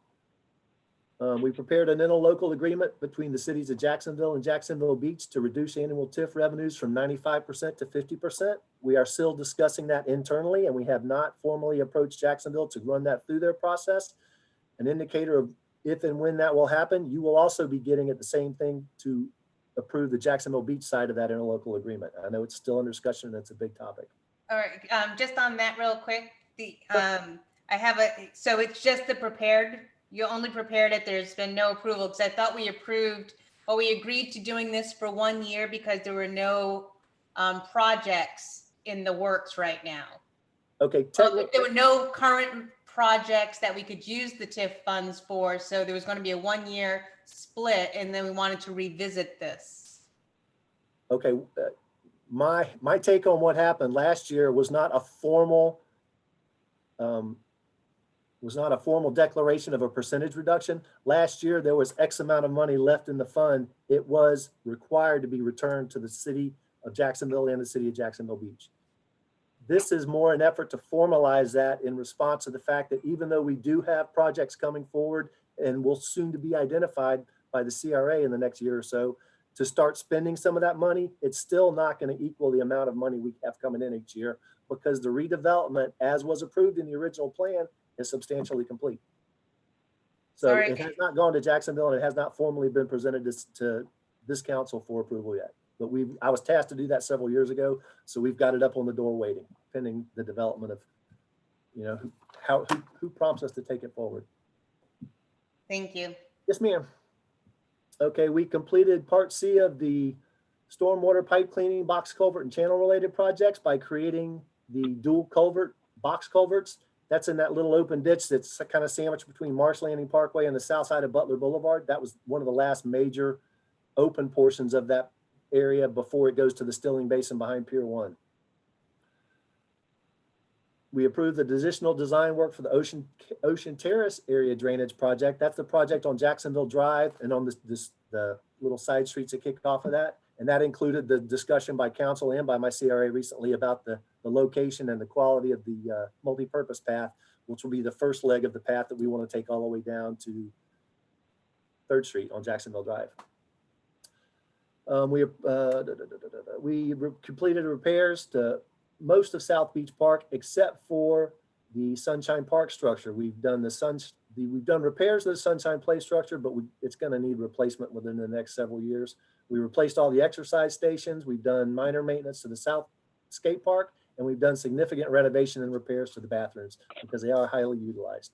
We prepared an interlocal agreement between the cities of Jacksonville and Jacksonville Beach to reduce annual TIF revenues from 95% to 50%. We are still discussing that internally, and we have not formally approached Jacksonville to run that through their process. An indicator of if and when that will happen, you will also be getting at the same thing to approve the Jacksonville Beach side of that interlocal agreement. I know it's still under discussion and it's a big topic. All right, just on that real quick, so it's just the prepared, you only prepared it, there's been no approval, because I thought we agreed to doing this for 1 year because there were no projects in the works right now. Okay, There were no current projects that we could use the TIF funds for, so there was going to be a 1 year split, and then we wanted to revisit this. Okay, my take on what happened last year was not a formal declaration of a percentage reduction. Last year, there was X amount of money left in the fund. It was required to be returned to the city of Jacksonville and the city of Jacksonville Beach. This is more an effort to formalize that in response to the fact that even though we do have projects coming forward and will soon to be identified by the CRA in the next year or so, to start spending some of that money, it's still not going to equal the amount of money we have coming in each year because the redevelopment, as was approved in the original plan, is substantially complete. So Sorry. It has not gone to Jacksonville and it has not formally been presented to this council for approval yet. But I was tasked to do that several years ago. So we've got it up on the door waiting, pending the development of, who prompts us to take it forward. Thank you. Yes, ma'am. Okay, we completed part C of the stormwater pipe cleaning, box culvert and channel related projects by creating the dual culvert box culverts. That's in that little open ditch that's kind of sandwiched between Marsh Landing Parkway and the south side of Butler Boulevard. That was one of the last major open portions of that area before it goes to the Stilling Basin behind Pier 1. We approved the additional design work for the Ocean Terrace area drainage project. That's the project on Jacksonville Drive and on the little side streets that kick off of that. And that included the discussion by council and by my CRA recently about the location and the quality of the multi-purpose path, which will be the first leg of the path that we want to take all the way down to 3rd Street on Jacksonville Drive. We completed repairs to most of South Beach Park except for the Sunshine Park structure. We've done repairs to the Sunshine Play structure, but it's going to need replacement within the next several years. We replaced all the exercise stations. We've done minor maintenance to the South Skate Park, and we've done significant renovation and repairs to the bathrooms because they are highly utilized.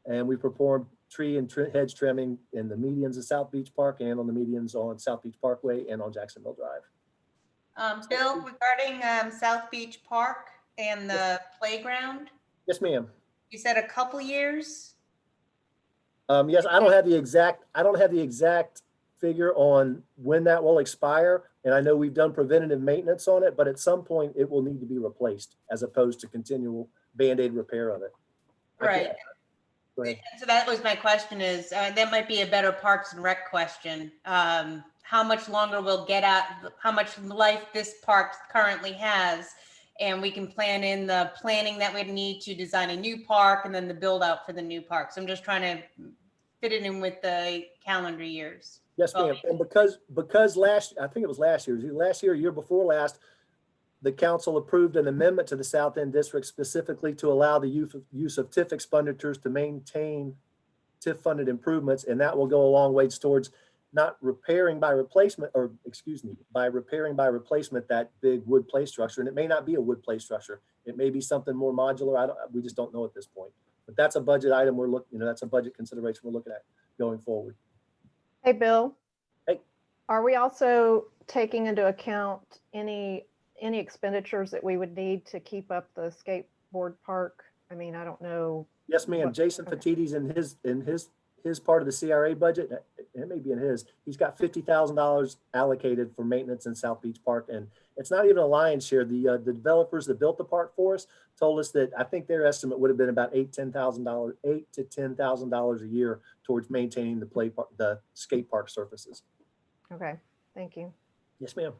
And we performed tree and hedge trimming in the medians of South Beach Park and on the medians on South Beach Parkway and on Jacksonville Drive. Bill, regarding South Beach Park and the playground, Yes, ma'am. you said a couple years? Yes, I don't have the exact figure on when that will expire. And I know we've done preventative maintenance on it, but at some point it will need to be replaced as opposed to continual Band-Aid repair of it. Right. Go ahead. So that was my question is, that might be a better Parks and Rec question. How much longer we'll get at, how much life this park currently has, and we can plan in the planning that we'd need to design a new park and then the build out for the new park. So I'm just trying to fit it in with the calendar years. Yes, ma'am. And because I think it was last year, year before last, the council approved an amendment to the South End District specifically to allow the use of TIF expenditures to maintain TIF funded improvements. And that will go a long ways towards not repairing by replacement, by repairing by replacement that big wood play structure. And it may not be a wood play structure. It may be something more modular. We just don't know at this point. But that's a budget item that's a budget consideration we're looking at going forward. Hey, Bill. Hey. Are we also taking into account any expenditures that we would need to keep up the skateboard park? I mean, I don't know. Yes, ma'am. Jason Fatidis in his part of the CRA budget it may be in his, he's got $50,000 allocated for maintenance in South Beach Park. And it's not even a lion's share. The developers that built the park for us told us that I think their estimate would have been about $8 to $10,000 a year towards maintaining the skate park surfaces. Okay, thank you. Yes, ma'am.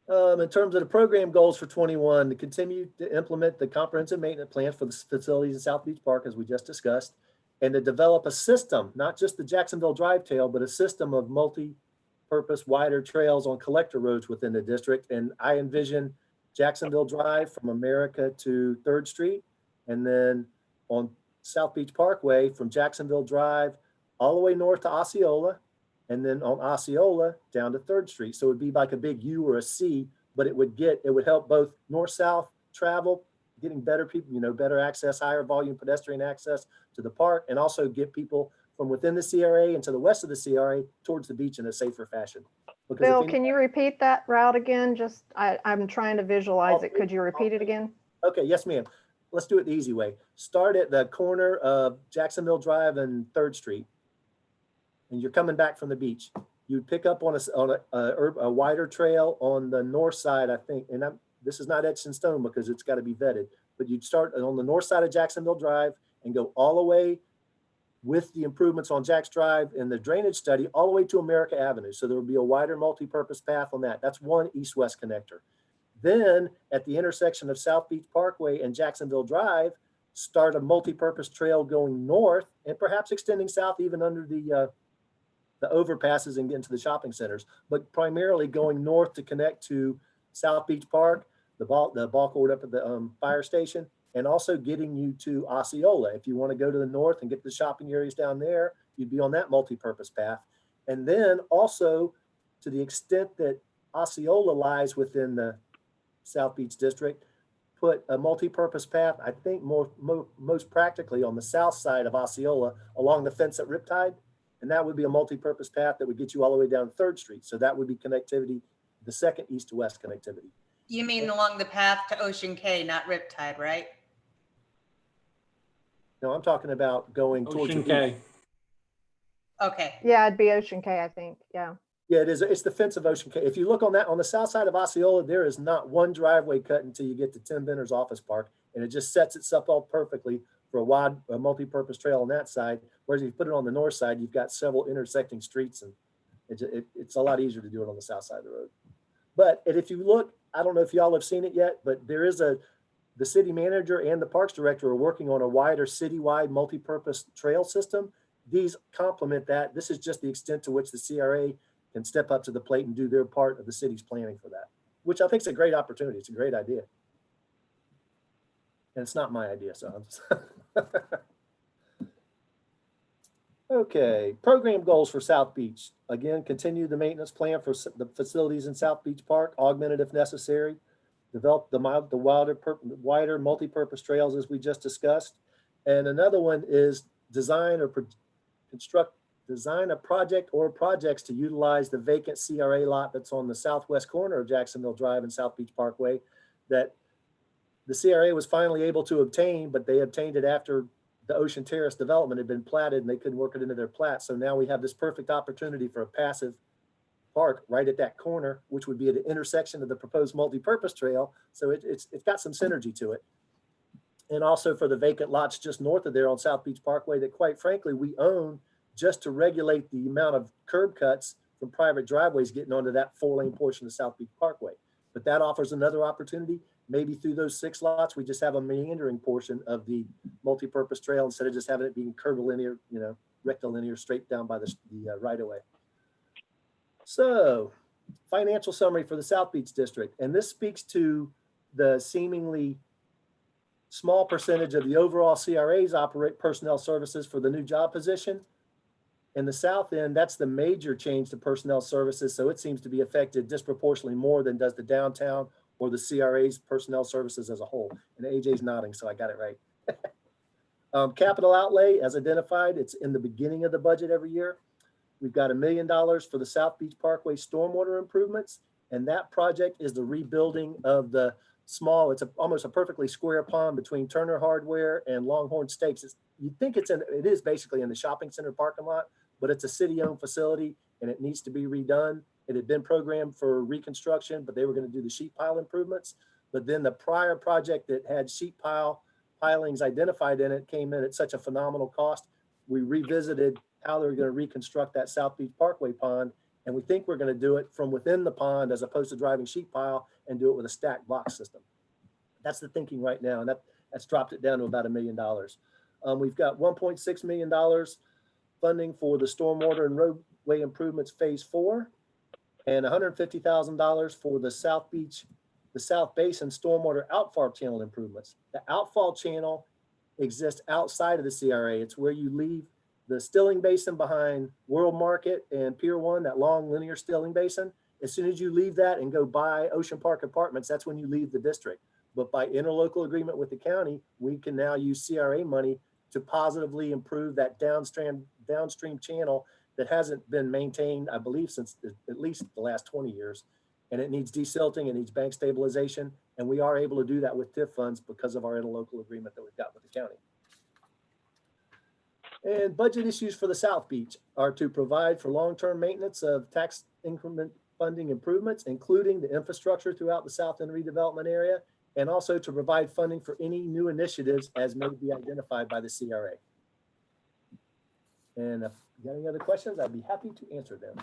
In terms of the program goals for 21, to continue to implement the comprehensive maintenance plan for the facilities in South Beach Park, as we just discussed, and to develop a system, not just the Jacksonville Drive Trail, but a system of multi-purpose wider trails on collector roads within the district. And I envision Jacksonville Drive from America to 3rd Street, and then on South Beach Parkway from Jacksonville Drive all the way north to Osceola, and then on Osceola down to 3rd Street. So it would be like a big U or a C, but it would help both north-south travel, getting better people, better access, higher volume pedestrian access to the park, and also get people from within the CRA and to the west of the CRA towards the beach in a safer fashion. Because Bill, can you repeat that route again? I'm trying to visualize it. Could you repeat it again? Okay, yes, ma'am. Let's do it the easy way. Start at the corner of Jacksonville Drive and 3rd Street, and you're coming back from the beach. You'd pick up on a wider trail on the north side, I think, and this is not etched in stone because it's got to be vetted, but you'd start on the north side of Jacksonville Drive and go all the way with the improvements on Jack's Drive and the drainage study all the way to America Avenue. So there will be a wider multi-purpose path on that. That's one east-west connector. Then at the intersection of South Beach Parkway and Jacksonville Drive, start a multi-purpose trail going north and perhaps extending south even under the overpasses and get into the shopping centers, but primarily going north to connect to South Beach Park, the ball court up at the fire station, and also getting you to Osceola. If you want to go to the north and get the shopping areas down there, you'd be on that multi-purpose path. And then also, to the extent that Osceola lies within the South Beach district, put a multi-purpose path, I think most practically on the south side of Osceola along the fence at Riptide. And that would be a multi-purpose path that would get you all the way down 3rd Street. So that would be connectivity, the second east to west connectivity. You mean along the path to Ocean Cay, not Riptide, right? No, I'm talking about going towards Ocean the K. beach. Okay. Yeah, it'd be Ocean Cay, I think. Yeah. Yeah, it is. It's the fence of Ocean Cay. If you look on the south side of Osceola, there is not one driveway cut until you get to Tim Benner's office park. And it just sets itself up perfectly for a multi-purpose trail on that side. Whereas if you put it on the north side, you've got several intersecting streets, and it's a lot easier to do it on the south side of the road. But if you look, I don't know if y'all have seen it yet, but there is the city manager and the parks director are working on a wider citywide multi-purpose trail system. These complement that. This is just the extent to which the CRA can step up to the plate and do their part of the city's planning for that, which I think is a great opportunity. It's a great idea. And it's not my idea, so I'm just Okay, program goals for South Beach. Again, continue the maintenance plan for the facilities in South Beach Park, augment it if necessary. Develop the wider multi-purpose trails as we just discussed. And another one is design a project or projects to utilize the vacant CRA lot that's on the southwest corner of Jacksonville Drive and South Beach Parkway that the CRA was finally able to obtain, but they obtained it after the Ocean Terrace development had been platted and they couldn't work it into their plat. So now we have this perfect opportunity for a passive park right at that corner, which would be at the intersection of the proposed multi-purpose trail. So it's got some synergy to it. And also for the vacant lots just north of there on South Beach Parkway that quite frankly, we own just to regulate the amount of curb cuts from private driveways getting onto that 4-lane portion of South Beach Parkway. But that offers another opportunity. Maybe through those 6 lots, we just have a meandering portion of the multi-purpose trail instead of just having it being curvilinear, rectilinear straight down by the right of way. So financial summary for the South Beach District. And this speaks to the seemingly small percentage of the overall CRA's operate personnel services for the new job position. In the South End, that's the major change to personnel services. So it seems to be affected disproportionately more than does the downtown or the CRA's personnel services as a whole. And AJ's nodding, so I got it right. Capital outlay, as identified, it's in the beginning of the budget every year. We've got $1 million for the South Beach Parkway stormwater improvements. And that project is the rebuilding of the small, it's almost a perfectly square pond between Turner Hardware and Longhorn Steaks. You'd think it is basically in the shopping center parking lot, but it's a city-owned facility and it needs to be redone. It had been programmed for reconstruction, but they were going to do the sheet pile improvements. But then the prior project that had sheet pilings identified in it came in at such a phenomenal cost. We revisited how they were going to reconstruct that South Beach Parkway pond. And we think we're going to do it from within the pond as opposed to driving sheet pile and do it with a stacked block system. That's the thinking right now. And that's dropped it down to about $1 million. We've got $1.6 million funding for the stormwater and roadway improvements phase 4 and $150,000 for the South Basin stormwater outfall channel improvements. The outfall channel exists outside of the CRA. It's where you leave the stilling basin behind World Market and Pier 1, that long linear stilling basin. As soon as you leave that and go by Ocean Park Apartments, that's when you leave the district. But by interlocal agreement with the county, we can now use CRA money to positively improve that downstream channel that hasn't been maintained, I believe, since at least the last 20 years. And it needs desilting, it needs bank stabilization. And we are able to do that with TIF funds because of our interlocal agreement that we've got with the county. And budget issues for the South Beach are to provide for long-term maintenance of tax increment funding improvements, including the infrastructure throughout the South End redevelopment area, and also to provide funding for any new initiatives as may be identified by the CRA. And if you got any other questions, I'd be happy to answer them.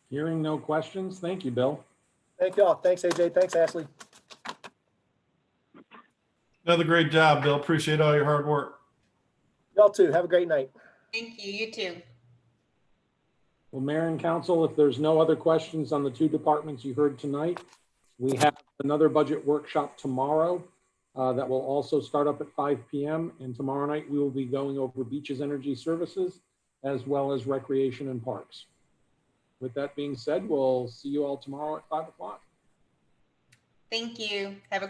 Hearing no questions. Thank you, Bill. Thank y'all. Thanks, AJ. Thanks, Ashley. Another great job, Bill. Appreciate all your hard work. Y'all too. Have a great night. Thank you. You too. Well, Mayor and Council, if there's no other questions on the two departments you heard tonight, we have another budget workshop tomorrow that will also start up at 5 p.m. And tomorrow night, we will be going over beaches, energy services, as well as recreation and parks. With that being said, we'll see you all tomorrow at 5 o'clock. Thank you. Have a